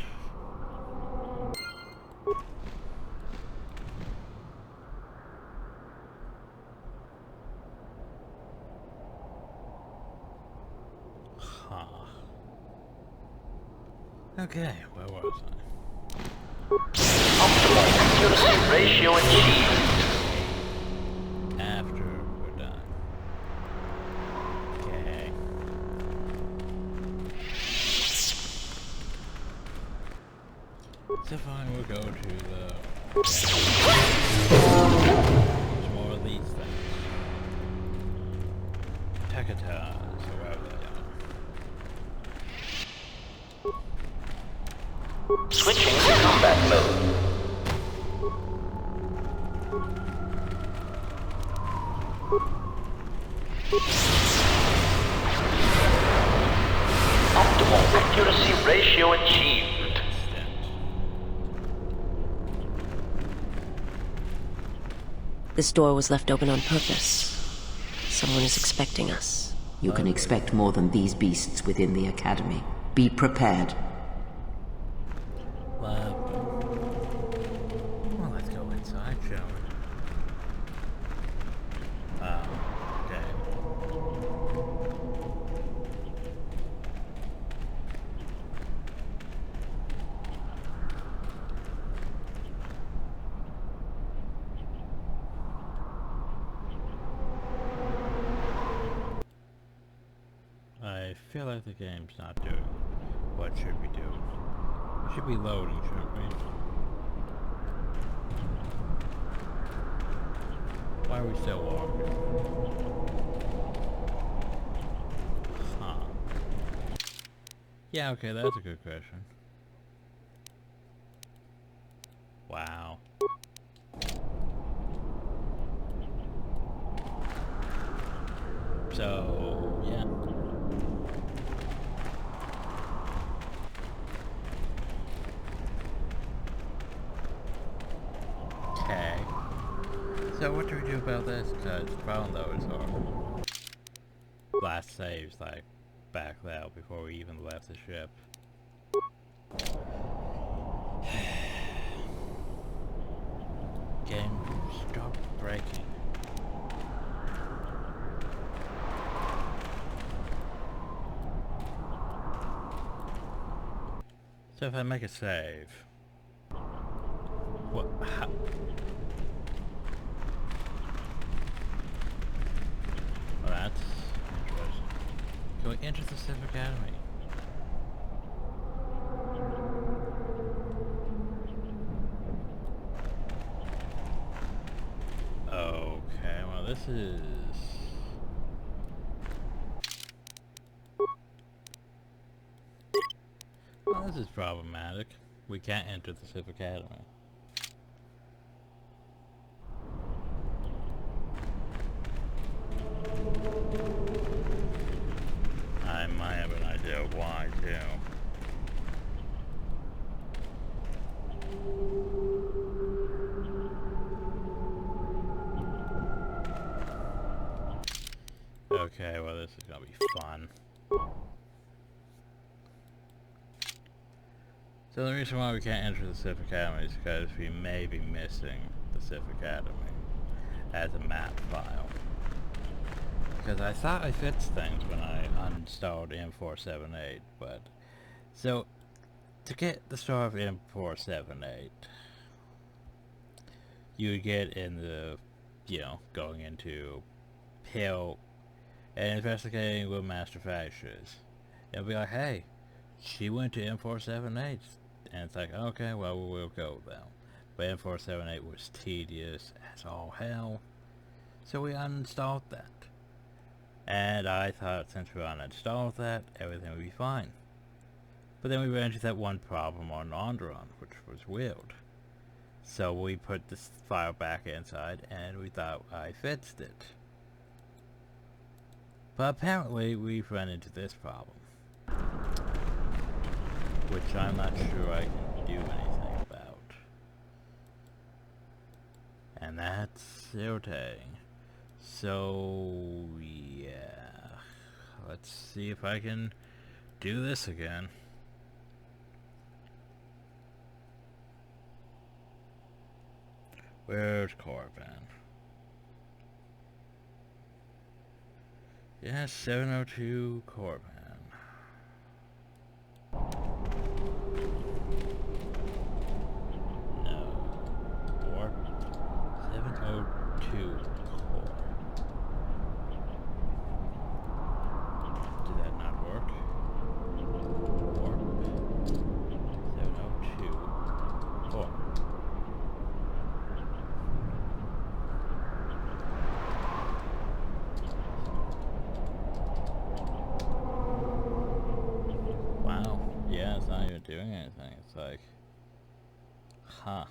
Okay, where was I? Optimal accuracy ratio achieved. After we're done. Okay. So fine, we'll go to the... There's more of these things. Tekatars, wherever they are. Switching to combat mode. Optimal accuracy ratio achieved. This door was left open on purpose. Someone is expecting us. You can expect more than these beasts within the Academy. Be prepared. Well, let's go inside, shall we? Okay. I feel like the game's not doing what it should be doing. It should be loading, shouldn't we? Why are we still walking? Huh. Yeah, okay, that's a good question. Wow. So, yeah. Okay. So what do we do about this? Because the problem though is our last saves like backed out before we even left the ship. Game, stop breaking. So if I make a save, what? How? Well, that's interesting. Can we enter the Sith Academy? Okay, well this is... Well, this is problematic. We can't enter the Sith Academy. I might have an idea of why, too. Okay, well this is gonna be fun. So the reason why we can't enter the Sith Academy is because we may be missing the Sith Academy as a map file. Because I thought I fixed things when I uninstalled M478, but... So, to get the start of M478, you would get in the, you know, going into he'll investigating with manufacturers. It'll be like, hey, she went to M478, and it's like, okay, well, we'll go though. But M478 was tedious as all hell, so we uninstalled that. And I thought since we uninstalled that, everything would be fine. But then we ran into that one problem on Onderon, which was weird. So we put this file back inside, and we thought I fixed it. But apparently we've run into this problem, which I'm not sure I can do anything about. And that's irritating. So, yeah. Let's see if I can do this again. Where's Corbin? Yeah, 702 Corbin. No. Warp 702 core. Did that not work? Warp 702 core. Yeah, it's not even doing anything. It's like, huh.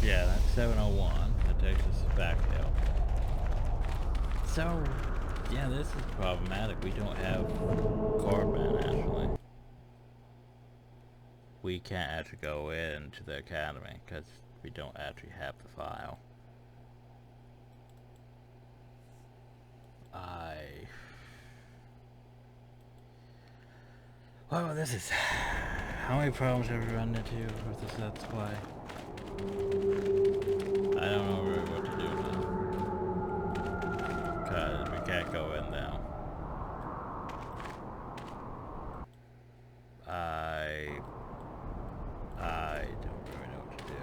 Yeah, that's 701. That takes us back hill. So, yeah, this is problematic. We don't have Corbin, actually. We can't actually go into the academy, because we don't actually have the file. Well, this is... How many problems have we run into with this Let's Play? I don't know really what to do now. Because we can't go in now. I don't really know what to do.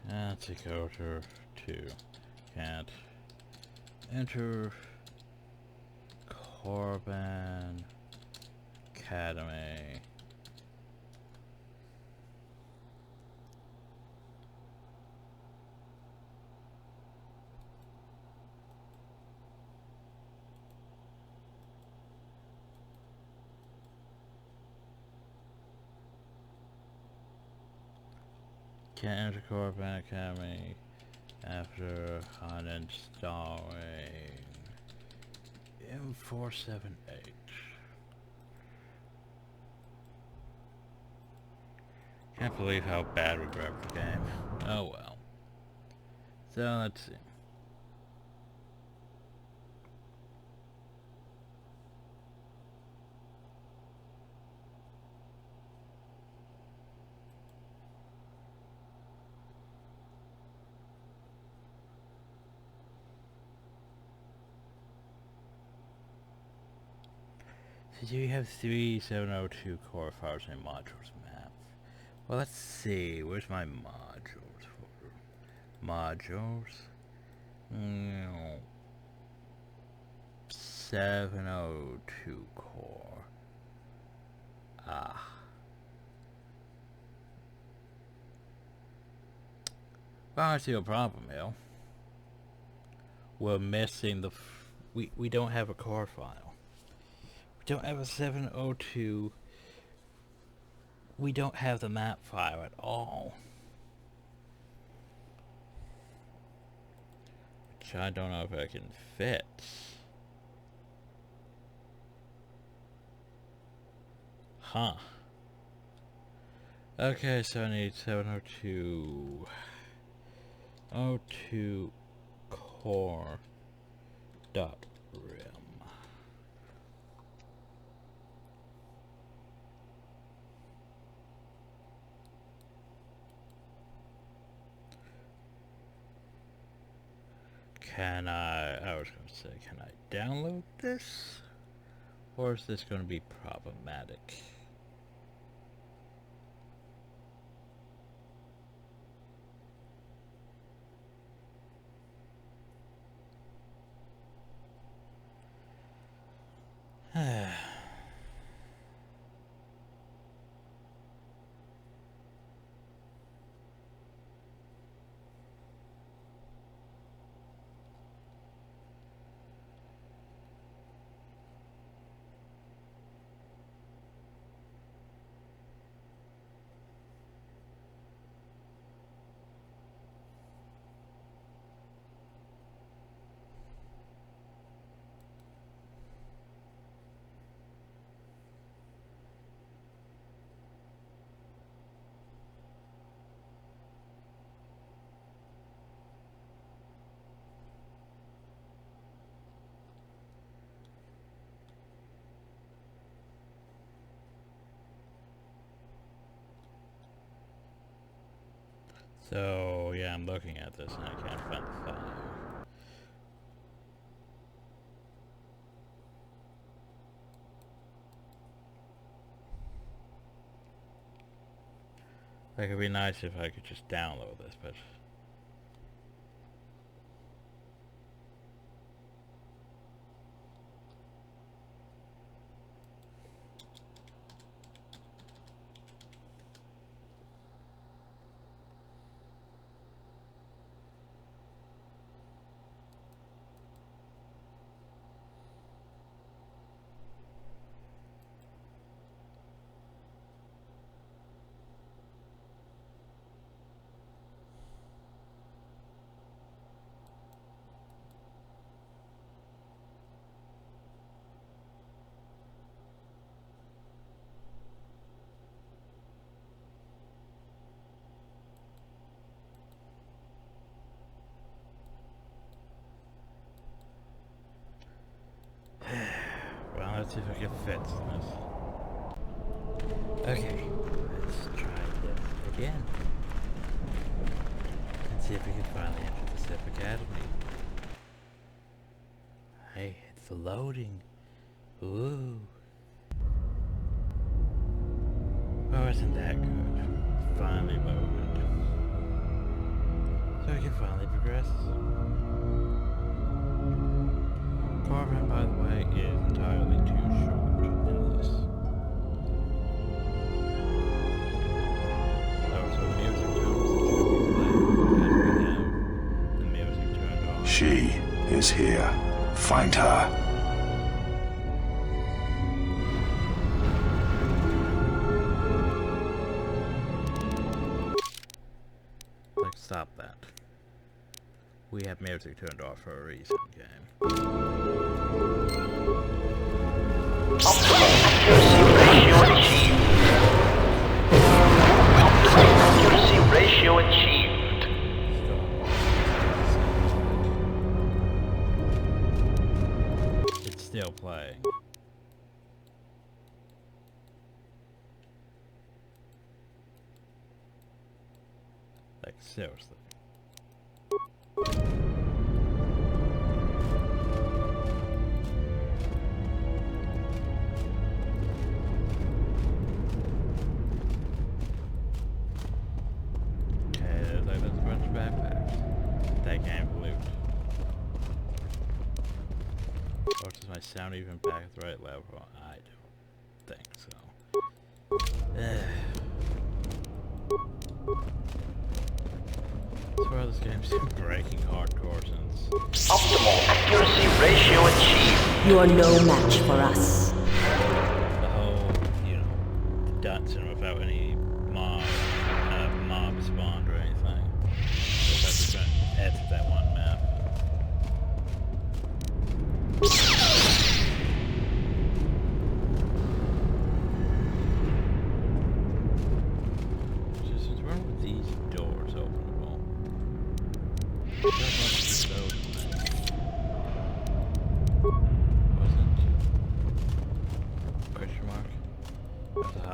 Let's see, KOTOR 2. Can't enter Corbin Academy. Can't enter Corbin Academy after uninstalling M478. Can't believe how bad we broke the game. Oh well. So let's see. So you have 3 702 core files and modules map. Well, let's see. Where's my modules folder? Modules. 702 core. Well, I see a problem here. We're missing the... we don't have a core file. We don't have a 702. We don't have the map file at all. Which I don't know if I can fix. Huh. Okay, so I need 702. 02 core dot rim. I was going to say, can I download this? Or is this going to be problematic? So, yeah, I'm looking at this and I can't find the file. Like, it'd be nice if I could just download this, but... Well, let's see if I can fit this. Okay, let's try this again. And see if we can finally enter the Sith Academy. Hey, it's loading. Ooh. Oh, isn't that good? Finally loaded. So I can finally progress. Korriban, by the way, is entirely too short in this. So music tones that should be playing as we have the music turned off. She is here. Find her. Like, stop that. We have music turned off for a reason, game. Optimal accuracy ratio achieved. Optimal accuracy ratio achieved. It's still playing. Like, seriously. Sound even back at the right level? I don't think so. As far as this game's breaking hardcore since. Optimal accuracy ratio achieved. You are no match for us. The whole, you know, the dungeon without any mob spawned or anything. Just have to add to that one map.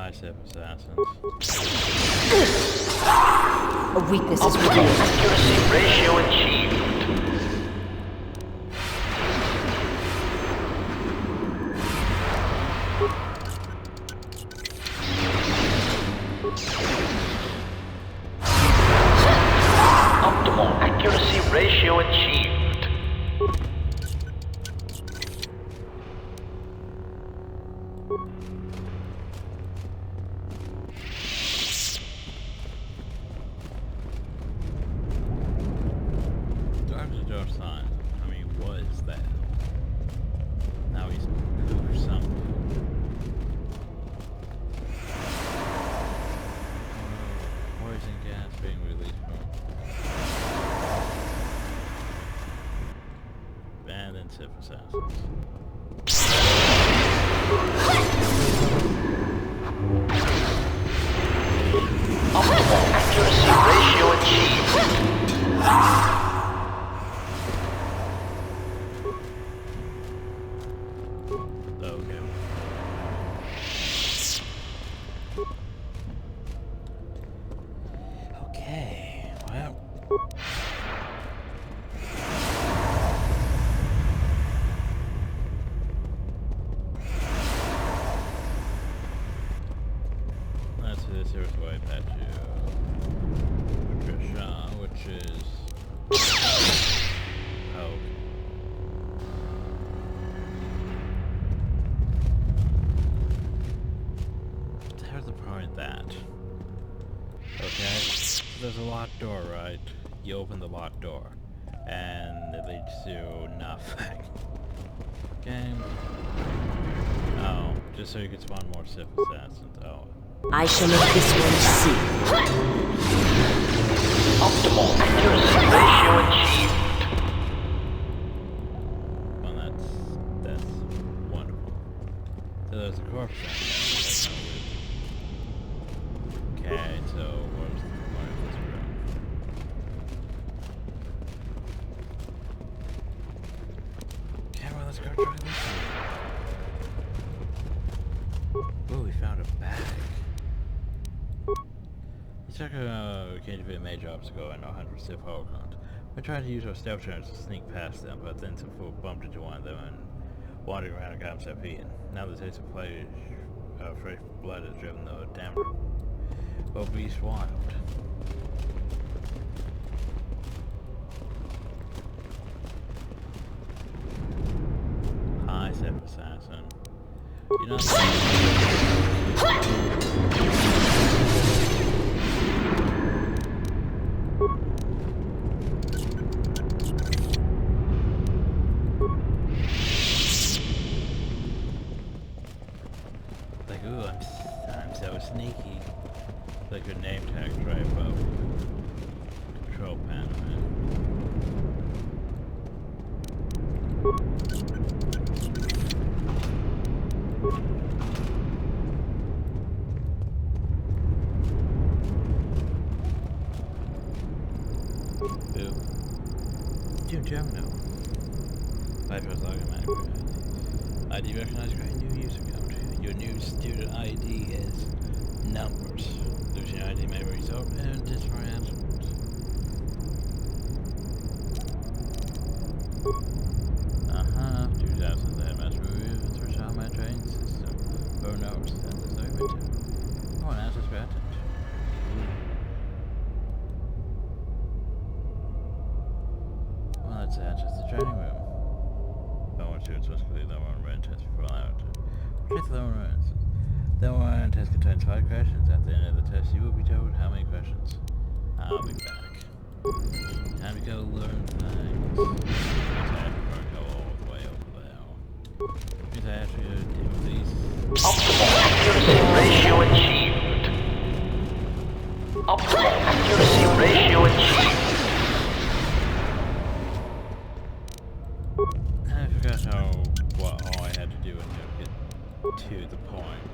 Hi, Sith Assassins. A weakness is revealed. Accuracy ratio achieved. Optimal accuracy ratio achieved. Sith Assassins. Optimal accuracy ratio achieved. Okay. Okay, well. There's a way back to Patricia, which is there's the point that. Okay, so there's a locked door, right? You open the locked door, and it leads to nothing. Game. Oh, just so you can spawn more Sith Assassins. Oh. I shall make this one see. Optimal accuracy ratio achieved. Well, that's wonderful. So there's a corpse down there. Okay, so where's the point of this room? Okay, well, let's go try this one. Oh, we found a bag. Check came to be a major obstacle in our hunt for Sith Holocron. We tried to use our stealth turns to sneak past them, but then some fool bumped into one of them and wandering around and got himself eaten. Now the taste of fresh blood has driven the damn beast wild. Hi, Sith Assassin. You know. Like, ooh, I'm so sneaky. Like your name tag right above control panel, man. Boo. Jim Gemino. Bypass automatic ID recognized, create new user account. Your new student ID is numbers. Losing ID may result in disorientation. Uh-huh. 2000 headmaster review through my training system. Oh no, that's a segment. Oh, now it's patent. Well, that's just the training room. All students must complete their own written test before allowed to check their own written. The one test contains 5 questions. At the end of the test, you will be told how many questions. I'll be back. Time to go learn things. Time to go all the way over there. Because I have to deal with these. Optimal accuracy ratio achieved. Optimal accuracy ratio achieved. I forgot what all I had to do to get to the point.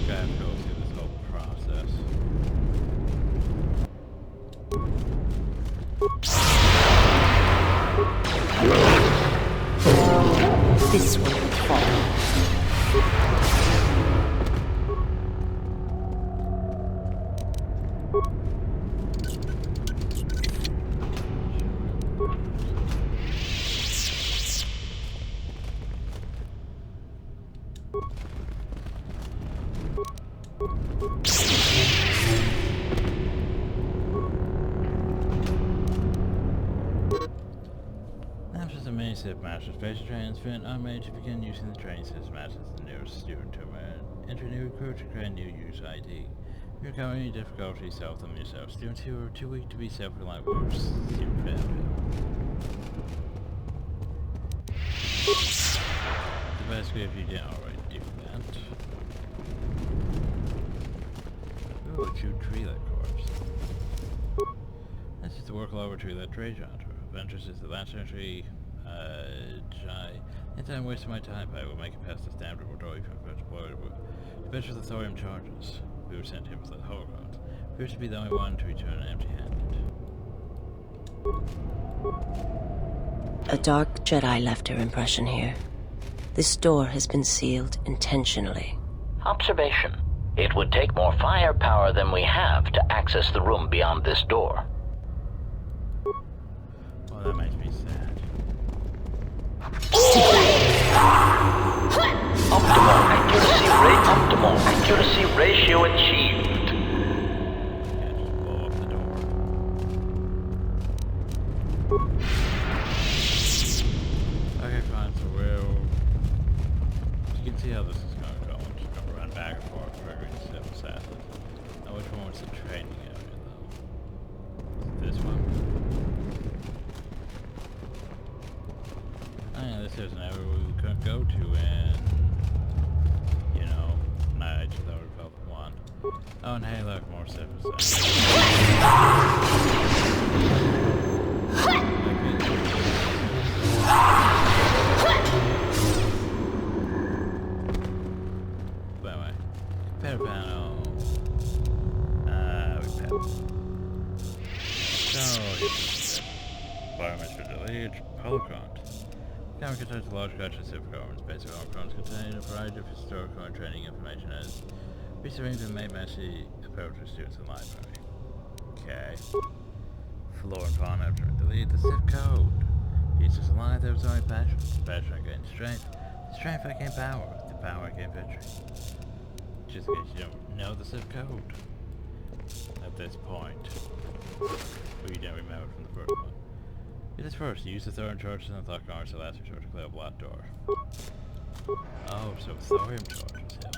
Gotta go through this whole process. This one will fall. After the main Sith Master's basic training is finished, I'm ready to begin using the training system as the nearest student to enter new recruit to create a new user ID. If you're having any difficulty, self-them yourself. Students who are too weak to be self-reliant will receive failure. So basically, if you didn't already do that... Ooh, a true tree-like corpse. This is the workload of tree-like treasure hunter. Adventures is the last entry. Anytime I'm wasting my time, I will make it past the standard door even if it's deployed. Adventures of thorium charges. We were sent here with the holograms. Appears to be the only one to return empty-handed. A dark Jedi left her impression here. This door has been sealed intentionally. Observation. It would take more firepower than we have to access the room beyond this door. Well, that makes me sad. Optimal accuracy ratio achieved. Yeah, just blow up the door. Okay, fine, so you can see how this is going to go. I'm just going to run back and forth triggering Sith assassins. Now, which one was the training area, though? Is it this one? Oh, yeah, this is an area we couldn't go to, and you know, I just thought it felt one. Oh, and hey, look, more Sith By the way, better panel. We passed. So, biometric delete, holocron. Camera contains a large collection of Sith holograms. Basic holograms contain a variety of historical and training information as recently been made messy approach to students in the library. Okay. Floor and biometric delete the Sith code. Jesus alive, there was only passion. Passion I gained strength. The strength I gained power. The power I gained victory. Just in case you don't know the Sith code. At this point. But you don't remember from the first one. Do this first. Use the thorium charges and the lock arms to last resort to clear a black door. Oh, so thorium charges, yeah.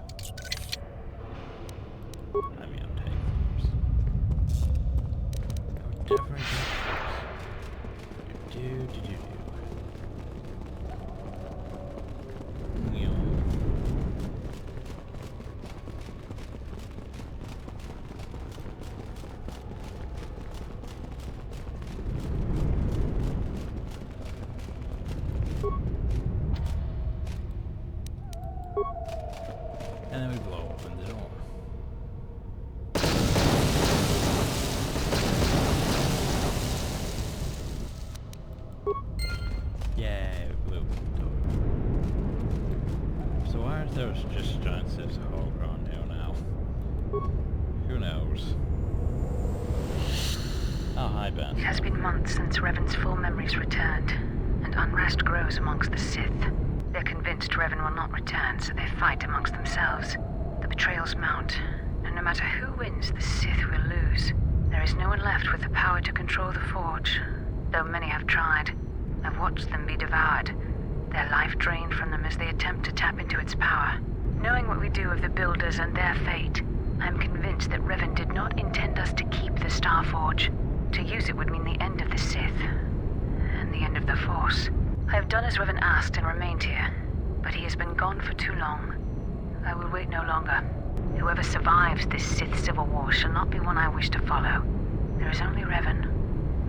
I mean, I'm taking those. Oh, different do. And then we blow open the door. Yay, we blew open the door. So why aren't there just giant Sith holocron here now? Who knows? Oh, hi, Ben. It has been months since Revan's full memories returned, and unrest grows amongst the Sith. They're convinced Revan will not return, so they fight amongst themselves. The betrayals mount, and no matter who wins, the Sith will lose. There is no one left with the power to control the Forge, though many have tried. I've watched them be devoured, their life drained from them as they attempt to tap into its power. Knowing what we do of the Builders and their fate, I'm convinced that Revan did not intend us to keep the Star Forge. To use it would mean the end of the Sith, and the end of the Force. I have done as Revan asked and remained here, but he has been gone for too long. I will wait no longer. Whoever survives this Sith civil war shall not be one I wish to follow. There is only Revan.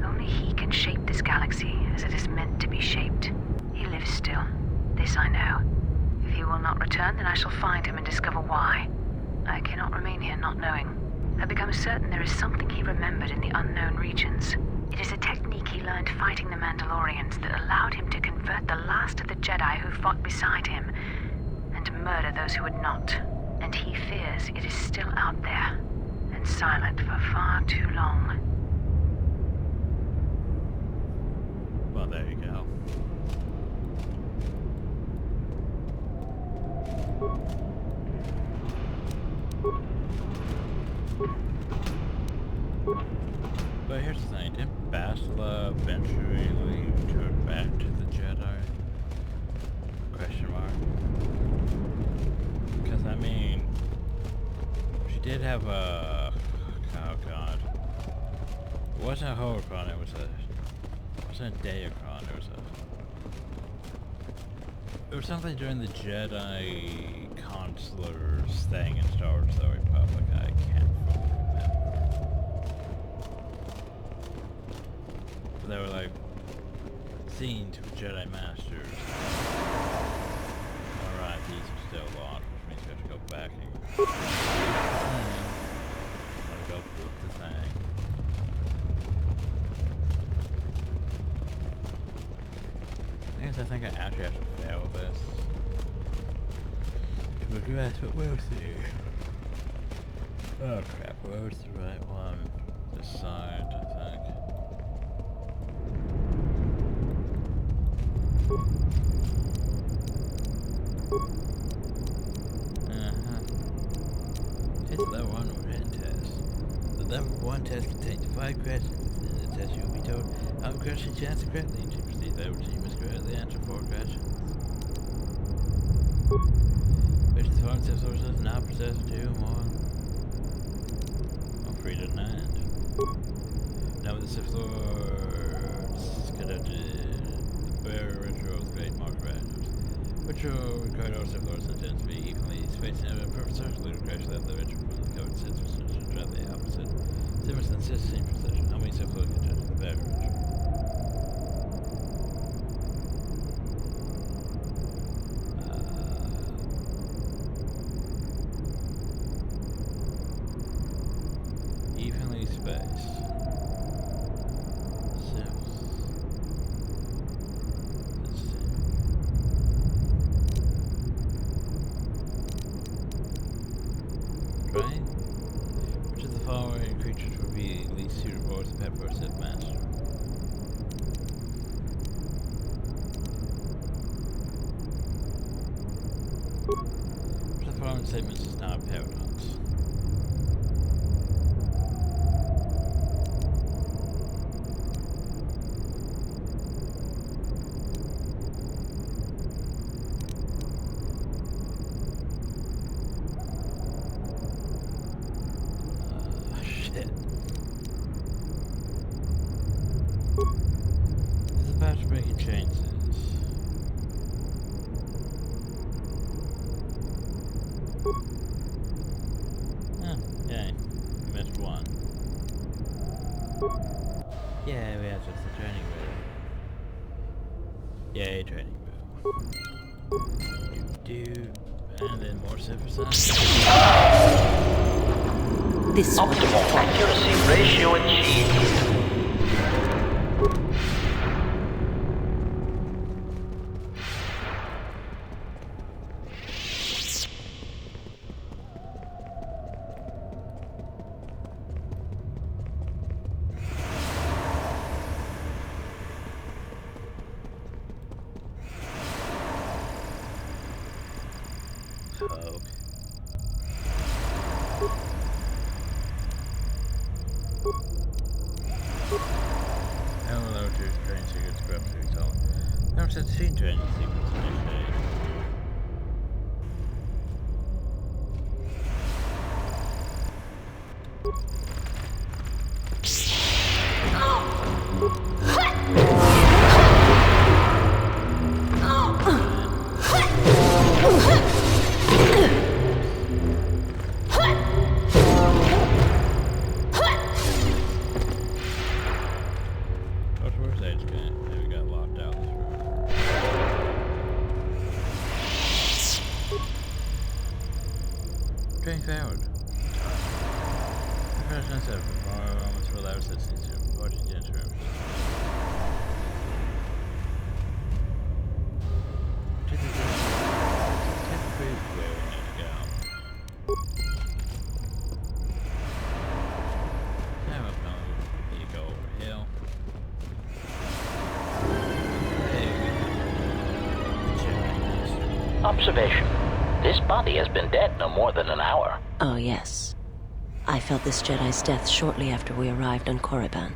Only he can shape this galaxy as it is meant to be shaped. He lives still. This I know. If he will not return, then I shall find him and discover why. I cannot remain here not knowing. I've become certain there is something he remembered in the unknown regions. It is a technique he learned fighting the Mandalorians that allowed him to convert the last of the Jedi who fought beside him and murder those who would not. And he fears it is still out there and silent for far too long. Well, there you go. did have a... Oh god. It wasn't a holocron, it wasn't a Deacron, it was something during the Jedi Consulars thing in Star Wars The Republic. I can't fully remember. But they were like scenes with Jedi Masters. Alright, these are still locked, which means we have to go back and go boot the thing. I think I actually have to fail this. If we grasp what we'll see. Oh crap, where's the right one? This side, I think. It's level 1 written test. The level 1 test contains 5 questions. In the test you will be told how to crush your chance of correctly. To proceed level 2, you must correctly answer 4 questions. Which of the following Sith Lords does not possess 2 or more? All 3 didn't end. Now with the Sith Lords conducted the burial ritual of the Great Mark Rangers. Ritual required all Sith Lords intended to be equally spaced in a perfect circle. Ludicrous that the ritual was covered Sith precision to drive the opposite. Similar than Sith precision. How many Sith Lords conducted the burial ritual? Evenly spaced. 6. Right? Which of the following creatures would be least suitable as a pet for a Sith Master? Which of the following statements is not a paradox? Shit. This is about to breaking changes. Yay. We missed 1. Yeah, we have just the training wheel. Yay, training wheel. And then more Sith. This optimal accuracy ratio achieved. Okay. Hello, to training secrets, perhaps to be told. Never said seen training secrets initiated. Train forward. Preparation 7. Moments for allow citizens to watch the interim. To the typically where we need to go. Now up now you go over hill. Observation. This body has been dead no more than an hour. Oh, yes. I felt this Jedi's death shortly after we arrived on Korriban.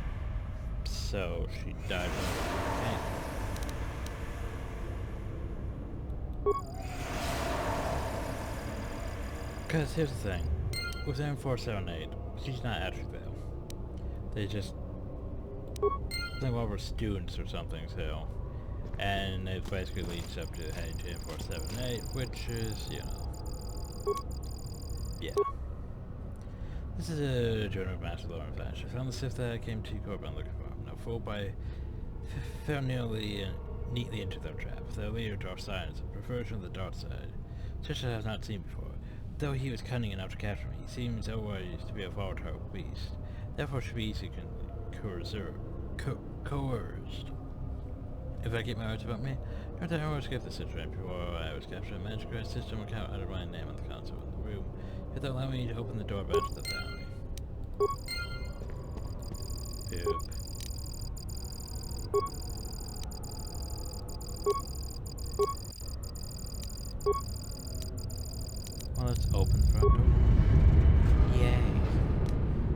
So, she died from... Because here's the thing. with M478, she's not actually there. They just think over students or something, so. And it basically leads up to heading to M478, which is, you know. Yeah. This is a journal of Master Lord Flash. I found the Sith that I came to Korriban looking for. Now fooled by fell nearly neatly into their trap. Their leader, Dark Silence, a perversion of the dark side, such as I have not seen before. Though he was cunning enough to capture me, he seems always to be a volatile beast. Therefore should be easily coerced. If I keep my words about me, don't I always escape the situation before I was captured. I managed to create a system account under my name on the console in the room. Yet that allowed me to open the door back to the family. Poop. Well, let's open the front door. Yay.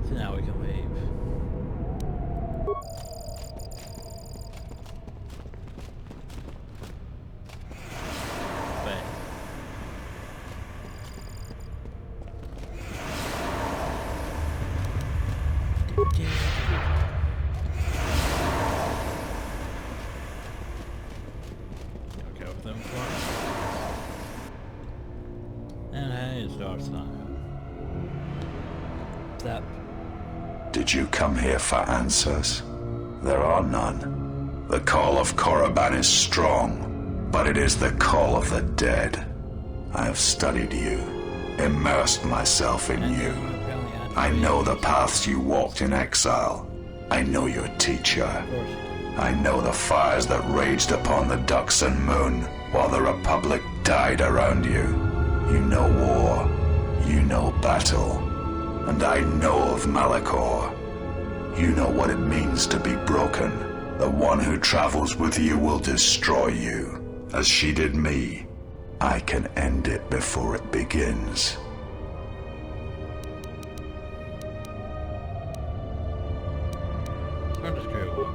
So now we can leave. Okay, with them first. And hey, it's dark time. That. Did you come here for answers? There are none. The call of Korriban is strong, but it is the call of the dead. I have studied you, immersed myself in you. I know the paths you walked in exile. I know your teacher. I know the fires that raged upon the Dux and Moon while the Republic died around you. You know war. You know battle. And I know of Malachor. You know what it means to be broken. The one who travels with you will destroy you, as she did me. I can end it before it begins.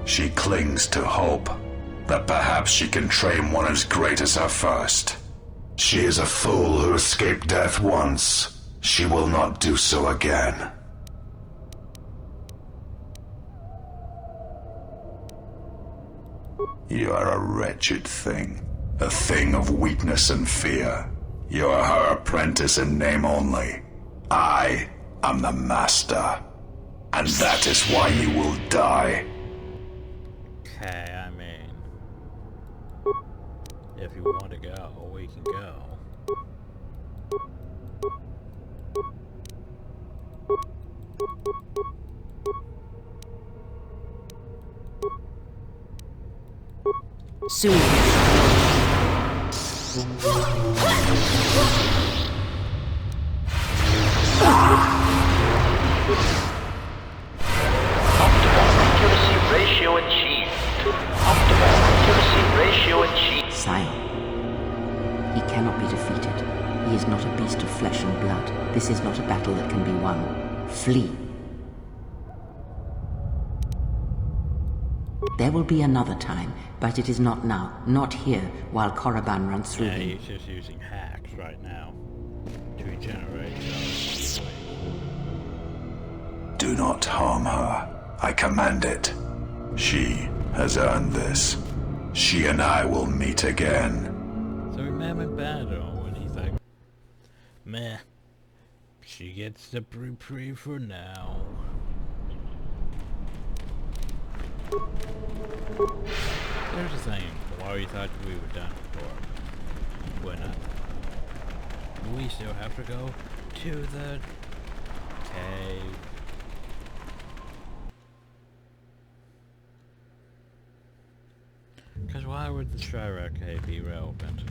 She clings to hope that perhaps she can train one as great as her first. She is a fool who escaped death once. She will not do so again. You are a wretched thing. A thing of weakness and fear. You are her apprentice in name only. I am the master. And that is why you will die. Okay, I mean, if you want to go, we can go. Soon. Ratio achieved. Optimal accuracy ratio achieved. Sire, he cannot be defeated. He is not a beast of flesh and blood. This is not a battle that can be won. Flee. There will be another time, but it is not now. Not here, while Korriban runs through him. He's just using hacks right now to regenerate. Do not harm her. I command it. She has earned this. She and I will meet again. So remember battle when he's like, meh, she gets the reprieve for now. There's the thing, why we thought we were done before. We're not. We still have to go to the cave. Because why would the Shyrak cave be relevant?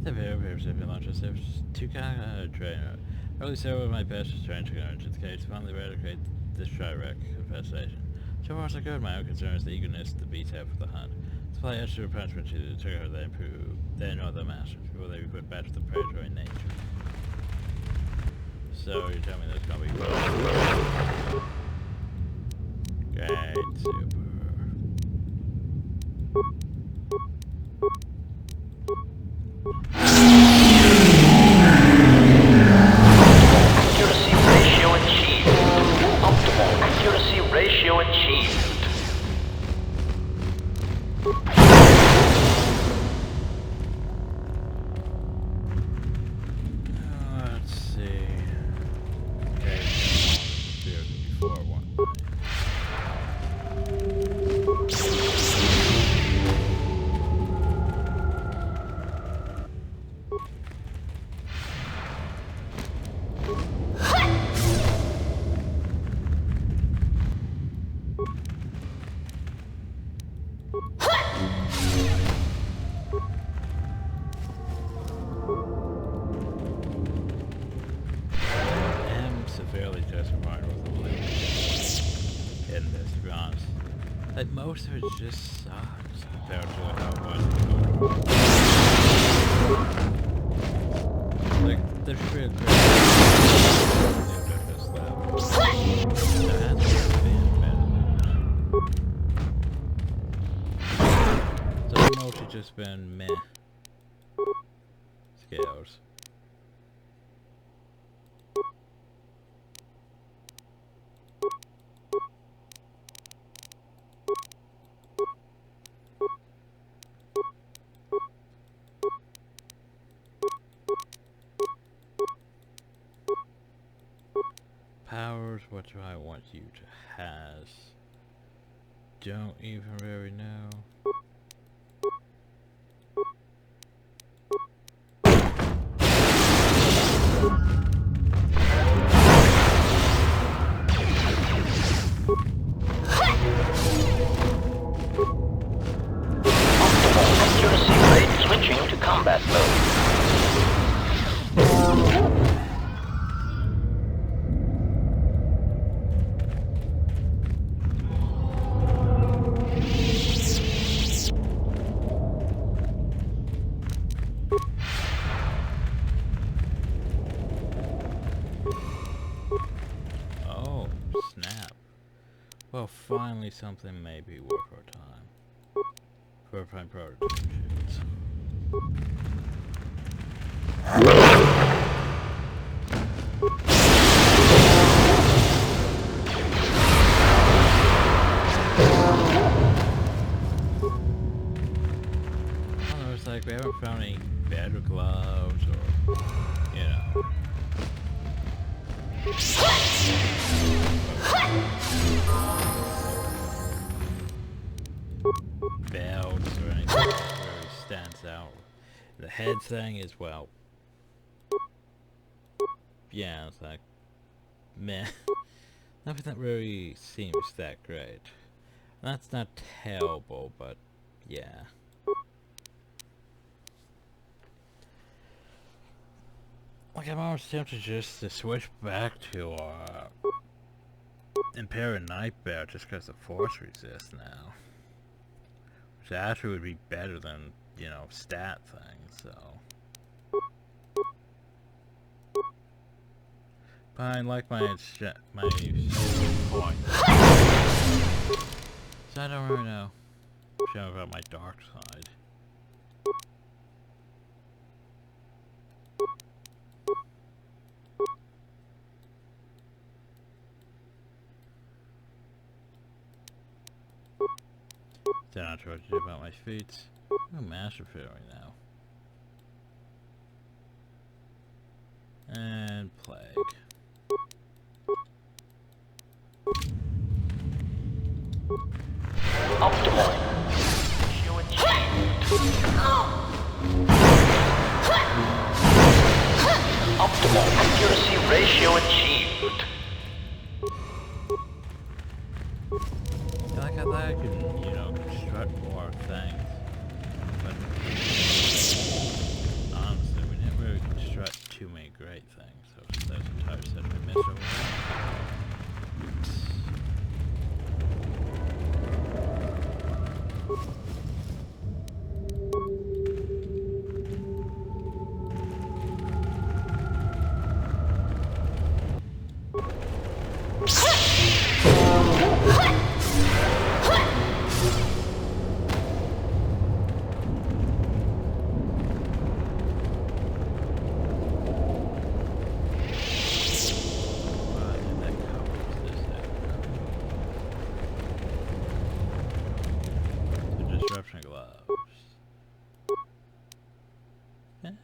The very Pacific launches, there's two kind of trainer. Early several of my best strange to the cave to finally eradicate the Shyrak infestation. So far so good, my own concern is the eagerness the beasts have for the hunt. Supply extra punishment to the trigger they improve, then or the masters, before they be put back to the predatory nature. So you're telling me there's gonna be great, super. most of it just sucks compared to how it was before. Like, there should be a great this level. There hasn't been better. So it's mostly just been meh scales. Powers, what do I want you to has? Don't even really know. Optimal accuracy rate switching to combat mode. Oh, snap. Well, finally something may be worth our time. For prime prototype shoots. Oh, it's like we haven't found any better gloves or, you know. Belts or anything that really stands out. The head thing is, well, yeah, it's like, meh. Nothing that really seems that great. That's not terrible, but yeah. Like, I'm almost tempted just to switch back to Imperial Nightbear just because the Force resists now. Which actually would be better than, you know, stat things, so. But I like my point. So I don't really know. Show about my dark side. Then I'll try to do about my feet. Oh, Master Fury now. And Plague. Optimal. Optimal accuracy ratio achieved. Like I thought I could, you know, construct more things. But honestly, we didn't really construct too many great things. So those entire sets we missed over there.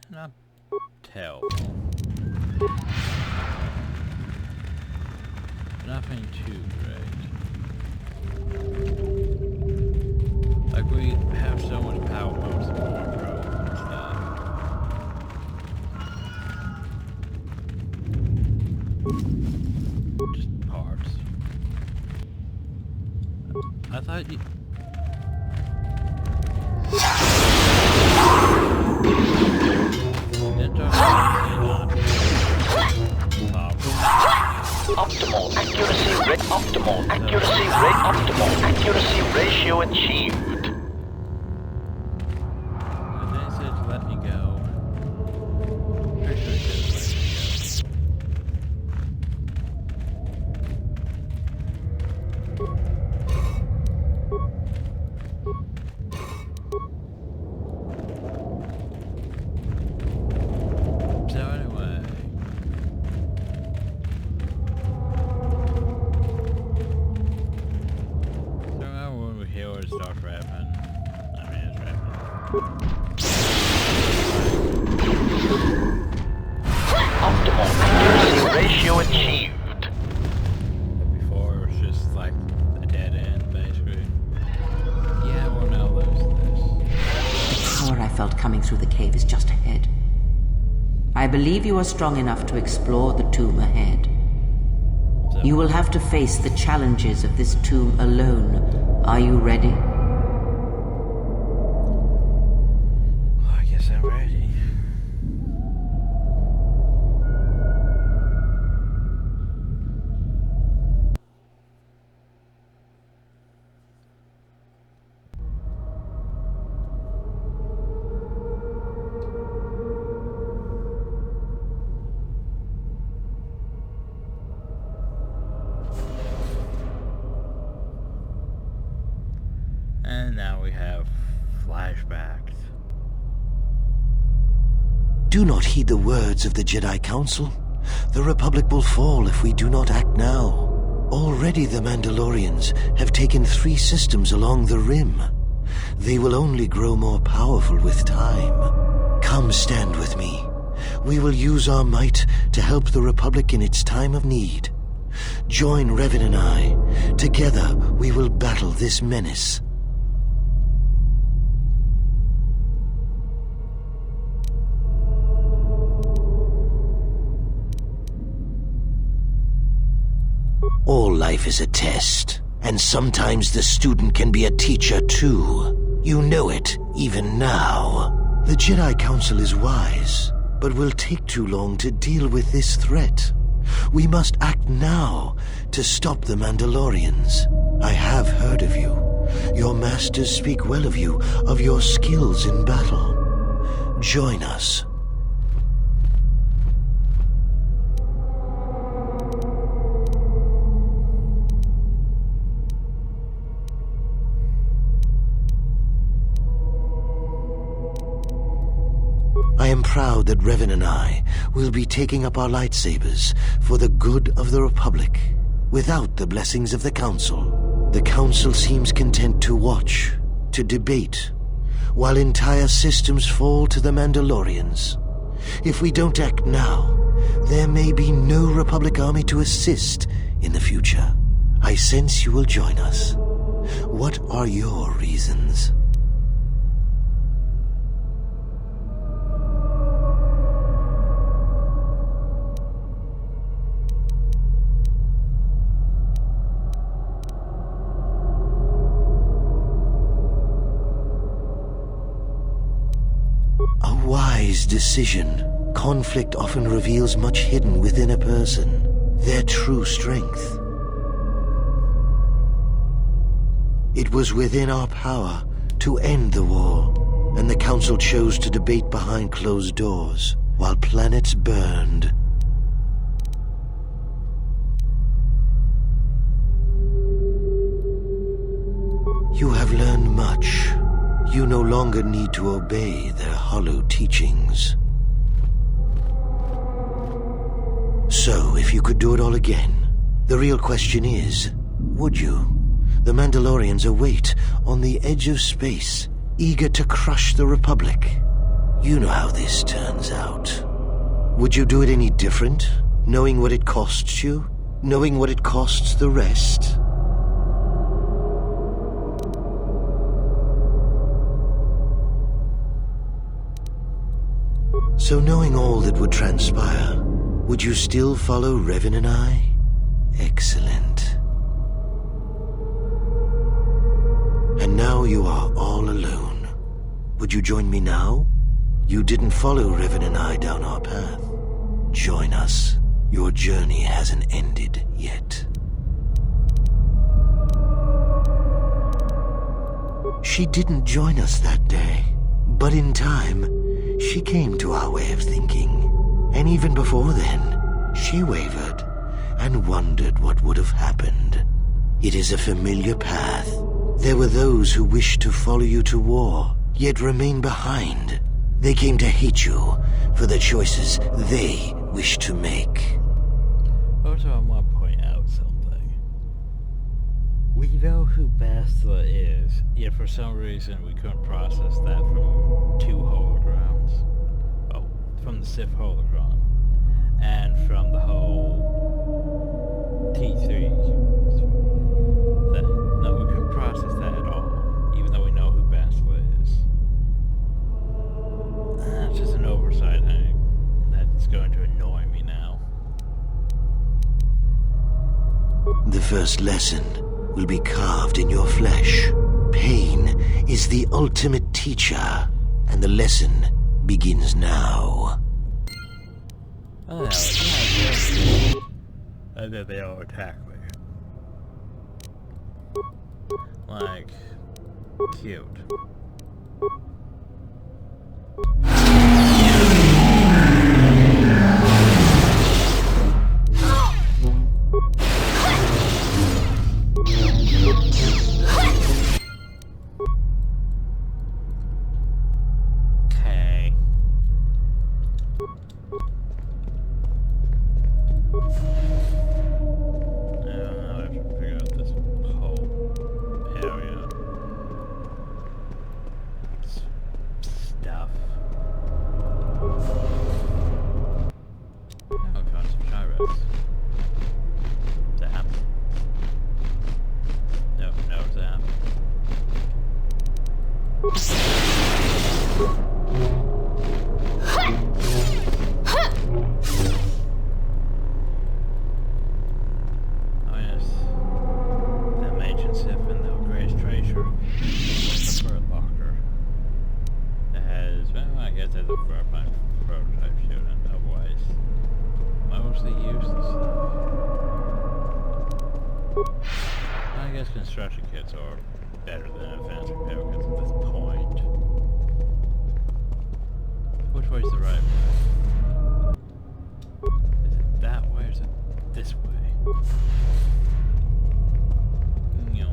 Not terrible. Nothing too great. Like, we have so much power moves and more probes and stuff. Just parts. I thought you... Optimal accuracy rate. Optimal accuracy rate. Optimal accuracy ratio achieved. And then it said to let me go. Pretty sure it said to let me go. So anyway. So now when we're here, it starts rapping. I mean, it's rapping. Optimal accuracy ratio achieved. Before it was just like a dead end, basically. Yeah, we'll now lose this. The power I felt coming through the cave is just ahead. I believe you are strong enough to explore the tomb ahead. You will have to face the challenges of this tomb alone. Are you ready? Well, I guess I'm ready. And now we have flashbacks. Do not heed the words of the Jedi Council. The Republic will fall if we do not act now. Already the Mandalorians have taken 3 systems along the Rim. They will only grow more powerful with time. Come stand with me. We will use our might to help the Republic in its time of need. Join Revan and I. Together we will battle this menace. All life is a test, and sometimes the student can be a teacher too. You know it, even now. The Jedi Council is wise, but will take too long to deal with this threat. We must act now to stop the Mandalorians. I have heard of you. Your masters speak well of you, of your skills in battle. Join us. I am proud that Revan and I will be taking up our lightsabers for the good of the Republic, without the blessings of the Council. The Council seems content to watch, to debate, while entire systems fall to the Mandalorians. If we don't act now, there may be no Republic army to assist in the future. I sense you will join us. What are your reasons? A wise decision. Conflict often reveals much hidden within a person, their true strength. It was within our power to end the war, and the Council chose to debate behind closed doors, while planets burned. You have learned much. You no longer need to obey their hollow teachings. So, if you could do it all again, the real question is, would you? The Mandalorians await on the edge of space, eager to crush the Republic. You know how this turns out. Would you do it any different, knowing what it costs you? Knowing what it costs the rest? So knowing all that would transpire, would you still follow Revan and I? Excellent. And now you are all alone. Would you join me now? You didn't follow Revan and I down our path. Join us. Your journey hasn't ended yet. She didn't join us that day, but in time, she came to our way of thinking. And even before then, she wavered and wondered what would have happened. It is a familiar path. There were those who wished to follow you to war, yet remain behind. They came to hate you for the choices they wished to make. Also, I want to point out something. We know who Bastila is, yet for some reason we couldn't process that from 2 holograms. Oh, from the Sith holocron. And from the whole T3 thing. No, we couldn't process that at all, even though we know who Bastila is. That's just an oversight, that's going to annoy me now. The first lesson will be carved in your flesh. Pain is the ultimate teacher, and the lesson begins now. Oh, yeah. And then they all attack me. Like, cute. Okay. Now I have to figure out this whole area. Stuff. Oh, I found some Shyreks. Zap. No, zap. Oh yes, the ancient Sith and the greatest treasure, the Fur Locker. It has, well, I guess there's a prototype student, otherwise mostly useless stuff. I guess construction kits are better than advanced repair kits at this point. Which way is the right way? Is it that way or is it this way? No.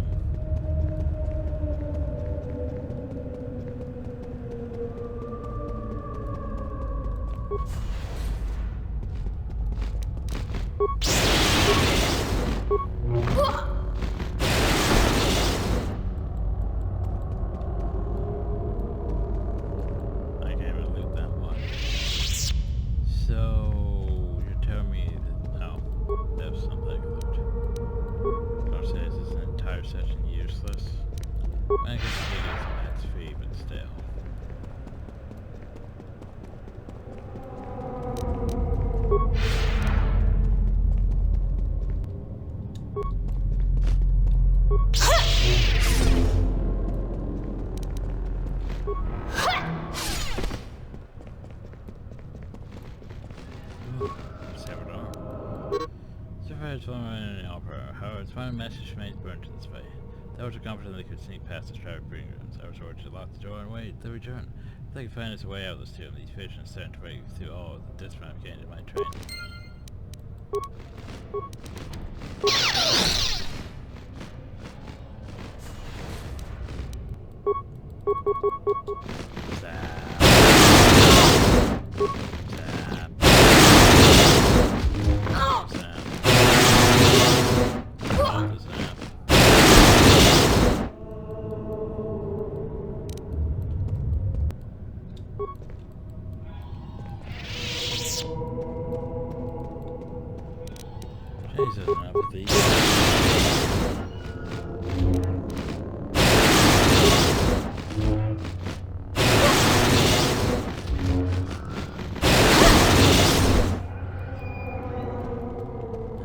I can't even loot that one. So, you're telling me that, no, there's something I can loot. I'll say is this entire session useless? I guess it is a match fee, but still. However, its final message remains burnt in the space. Those were confident they could sneak past the Shroud breeding grounds. I was ordered to lock the door and wait the return. If they could find us a way out of this tomb, these visions starting to break through all of the dismount gained in my training. Jesus, enough of these.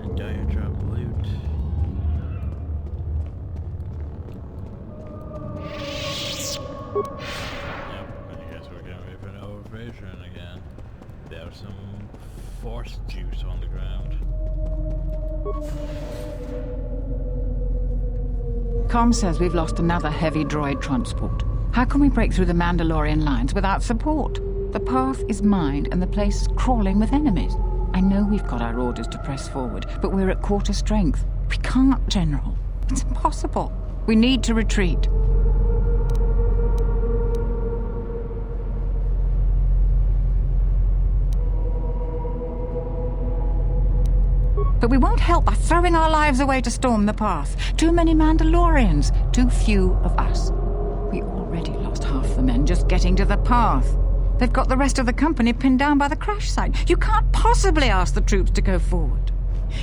Enjoy your drop loot. Yep, I guess we're getting ready for an overversion again. There was some force juice on the ground. Com says we've lost another heavy droid transport. How can we break through the Mandalorian lines without support? The path is mined and the place is crawling with enemies. I know we've got our orders to press forward, but we're at quarter strength. We can't, General. It's impossible. We need to retreat. But we won't help by throwing our lives away to storm the path. Too many Mandalorians, too few of us. We already lost half the men just getting to the path. They've got the rest of the company pinned down by the crash site. You can't possibly ask the troops to go forward.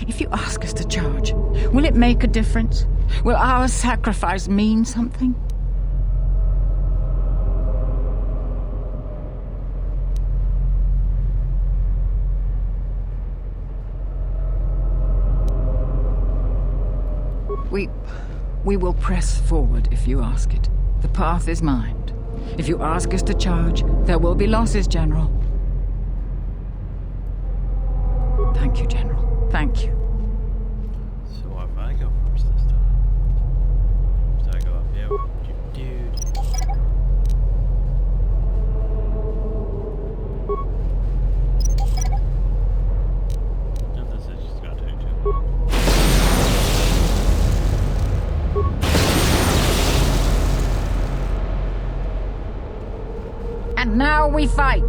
If you ask us to charge, will it make a difference? Will our sacrifice mean something? We will press forward if you ask it. The path is mined. If you ask us to charge, there will be losses, General. Thank you, General. Thank you. So what if I go first this time? So I go up here. Dude. No, this is just gonna take too long. And now we fight.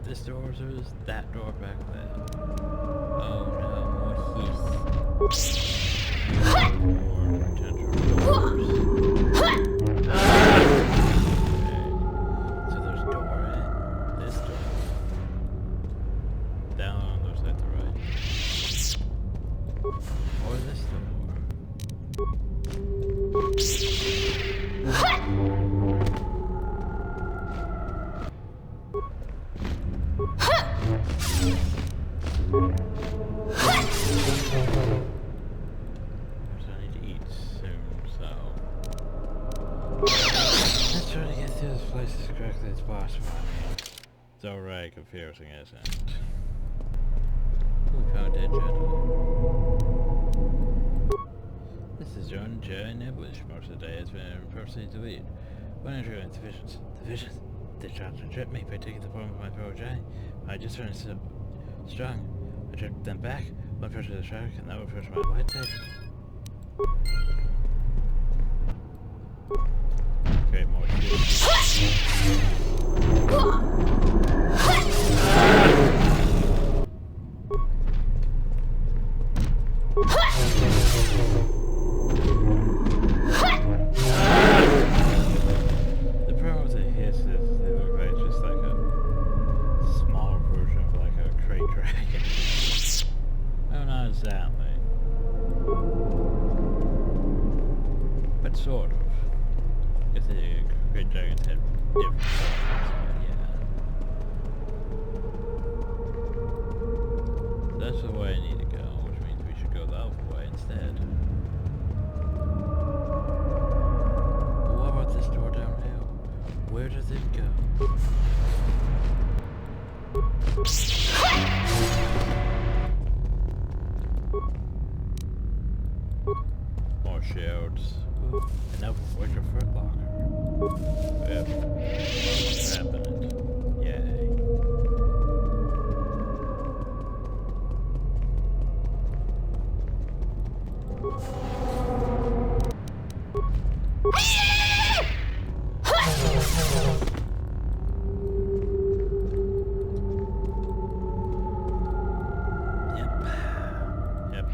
This door or is that door back there? Oh no, more heath. More potential doors. Okay. So there's a door in this door. Down on those side to the right. Or this door. So right, confusing, isn't it? We found a Jedi. This is John J. Niblish. Most of the day has been personally deleted. When entering divisions, they tried to trip me by taking the form of my fellow Jedi. I just turned so strong. I tripped them back. One person to the shark, and that one person to my lightsaber. Okay, more The problem with the hiss is they look like just like a smaller version of like a crate dragon. Oh, not exactly. But sort of. If the crate dragons had different forms, but yeah. That's the way I need to go, which means we should go the other way instead. What about this door downhill? Where does it go? More shields. Ooh, and now where's your foot locker? Yep. What's happening? Yay. Yep.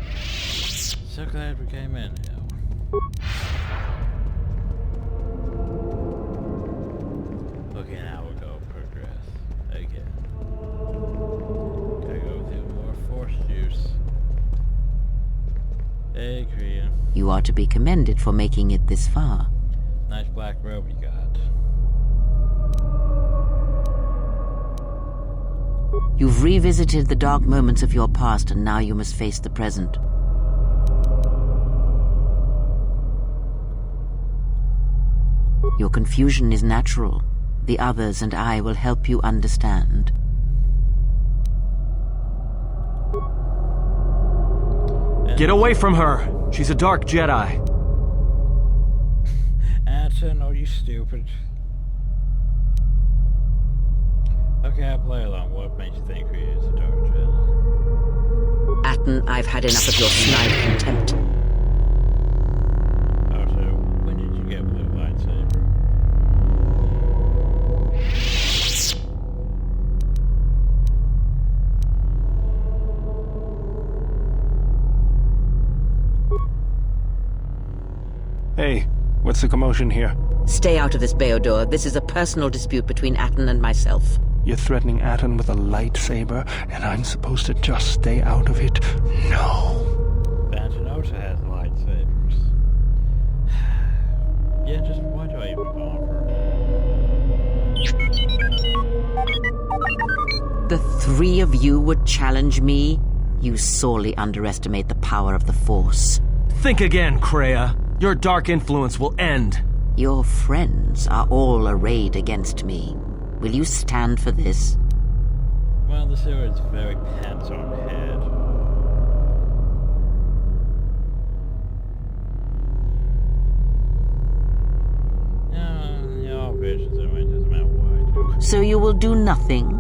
So glad we came in here. Okay, now we'll go progress again. Gotta go through more force juice. Hey, Korea. You are to be commended for making it this far. black robe you got? You've revisited the dark moments of your past, and now you must face the present. Your confusion is natural. The others and I will help you understand. Get away from her! She's a dark Jedi. Atten, are you stupid? Okay, I'll play along. What makes you think he is a dark Jedi? Atten, I've had enough of your snide contempt. Oh, so when did you get blue lightsaber? Hey, what's the commotion here? Stay out of this, Beodor. This is a personal dispute between Atten and myself. You're threatening Atten with a lightsaber, and I'm supposed to just stay out of it? No. Banton also has lightsabers. Yeah, just why do I even offer? The three of you would challenge me? You sorely underestimate the power of the Force. Think again, Kreia. Your dark influence will end. Your friends are all arrayed against me. Will you stand for this? Well, the sewer is very pants on head. Your visions are it doesn't matter what I do. So you will do nothing?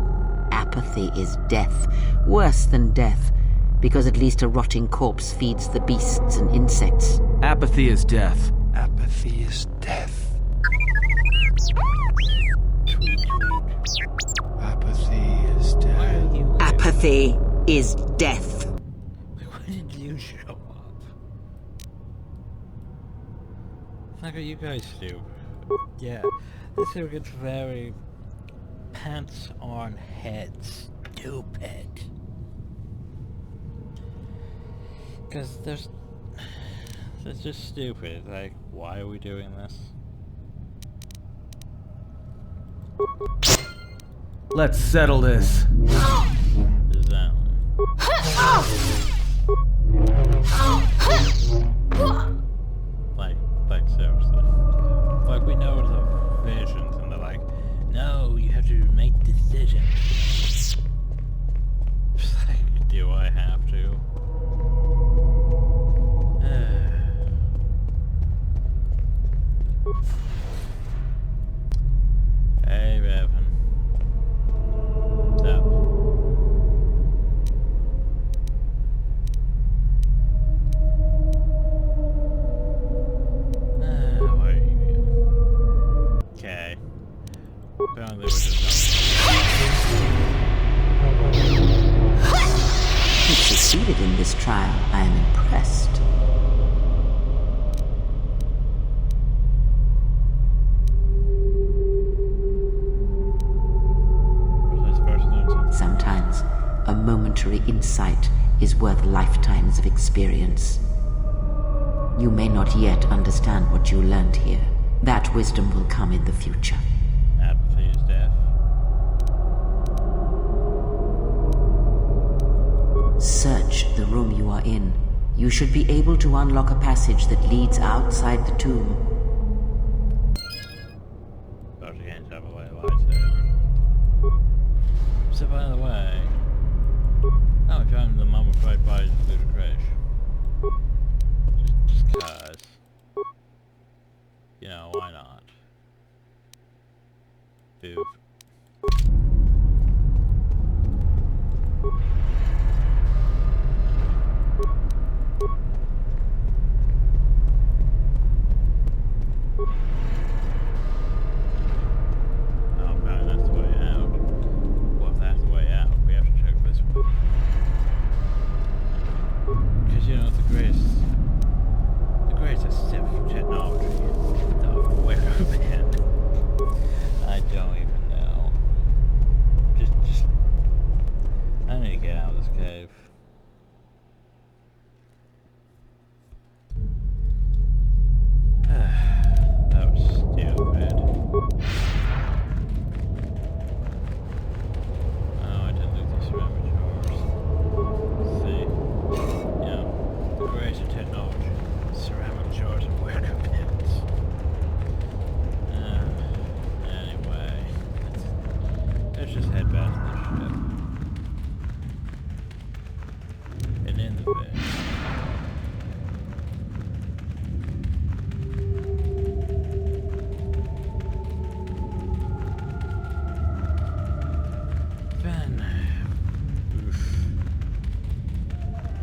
Apathy is death. Worse than death. Because at least a rotting corpse feeds the beasts and insects. Apathy is death. Apathy is death. Apathy is death. Apathy is death. When did you show up? Like, are you guys stupid? Yeah, this here gets very pants on head stupid. Because it's just stupid. Like, why are we doing this? Let's settle this. Like seriously. Like, we know the visions, and they're like, no, you have to make decisions. It's like, do I have to? Hey, Revan. What's up? Where are you? Okay. Apparently we're just You've succeeded in this trial. I am impressed. Sometimes, a momentary insight is worth lifetimes of experience. You may not yet understand what you learned here. That wisdom will come in the future. Apathy is death. Search the room you are in. You should be able to unlock a passage that leads outside the tomb. But you can't have a lightsaber. So by the way, I'm trying the mummified bodies of Ludacris. Just cause. You know, why not? Boop. Oh man, that's the way out. Well, if that's the way out, we have to check this one. Because let's just head back to the ship. And in the bed.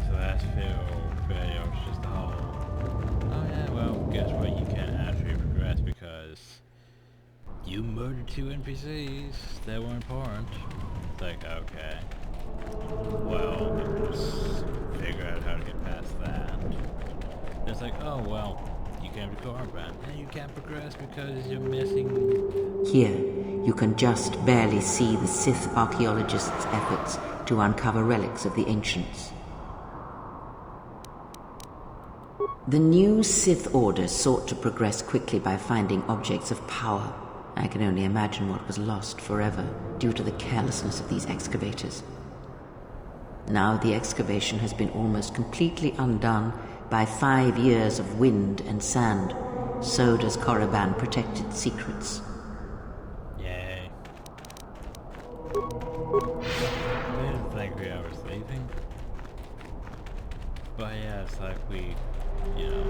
So that's video is just the whole, oh yeah, well, guess what, you can't actually progress because you murdered 2 NPCs that were important. It's like, okay, well, let's figure out how to get past that. It's like, oh well, you came to Korriban, and you can't progress because you're missing. Here, you can just barely see the Sith archaeologists' efforts to uncover relics of the ancients. The new Sith Order sought to progress quickly by finding objects of power. I can only imagine what was lost forever due to the carelessness of these excavators. Now the excavation has been almost completely undone by 5 years of wind and sand. So does Korriban protect its secrets. Yay. I didn't think I was leaving. But yeah, it's like we, you know.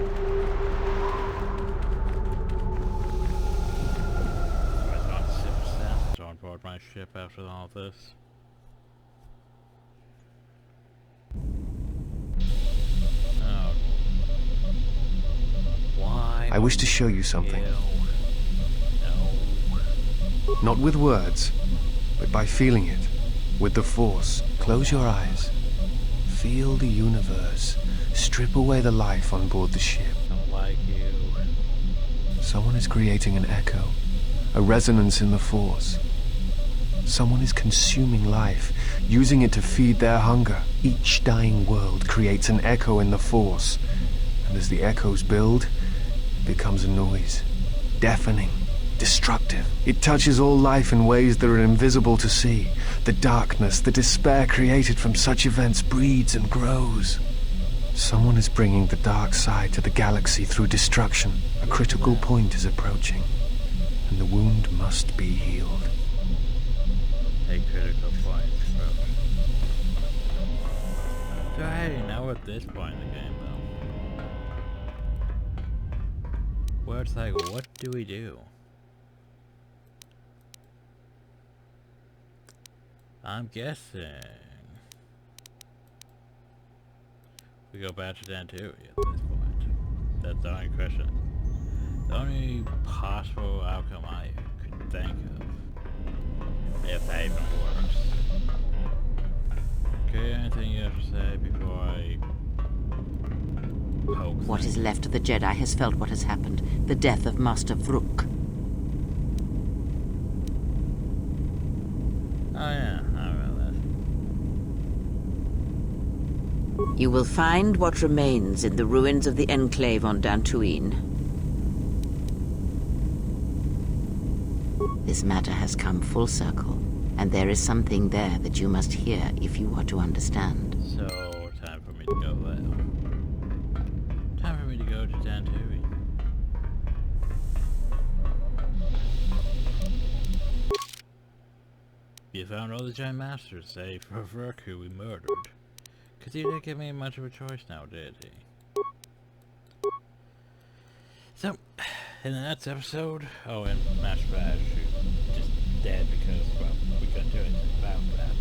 I'm not 6% on board my ship after all this. Oh. Why? I wish to show you something. No. Not with words, but by feeling it. With the Force. Close your eyes. Feel the universe. Strip away the life on board the ship. Don't like you. Someone is creating an echo. A resonance in the Force. Someone is consuming life, using it to feed their hunger. Each dying world creates an echo in the Force. And as the echoes build, it becomes a noise. Deafening. Destructive. It touches all life in ways that are invisible to see. The darkness, the despair created from such events breeds and grows. Someone is bringing the dark side to the galaxy through destruction. A critical point is approaching, and the wound must be healed. A critical point. So hey, now we're at this point in the game though. Where it's like, what do we do? I'm guessing we go back to Dantooine at this point. That's the only question. The only possible outcome I could think of. If that even works. Okay, anything you have to say before I poke? What is left of the Jedi has felt what has happened. The death of Master Vrook. Oh yeah, I read that. You will find what remains in the ruins of the Enclave on Dantooine. This matter has come full circle, and there is something there that you must hear if you are to understand. So, time for me to go there. Time for me to go to Dantooine. You found all the Giant Masters, save for Vrook, who we murdered. Cause he didn't give me much of a choice now, did he? So, in the next episode, oh, and Master Bash, who's just dead because, well, we couldn't do anything about that.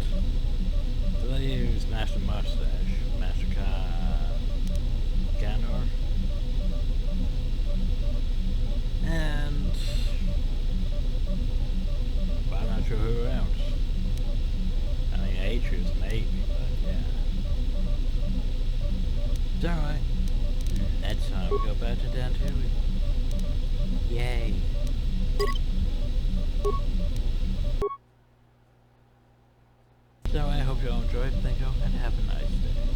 So they use Master Mustache, Master Ganor, and I'm not sure who else. I mean, Atreus maybe, but yeah. It's alright. Next time we go back to Dantooine. Yay. So I hope you all enjoyed. Thank you, and have a nice day.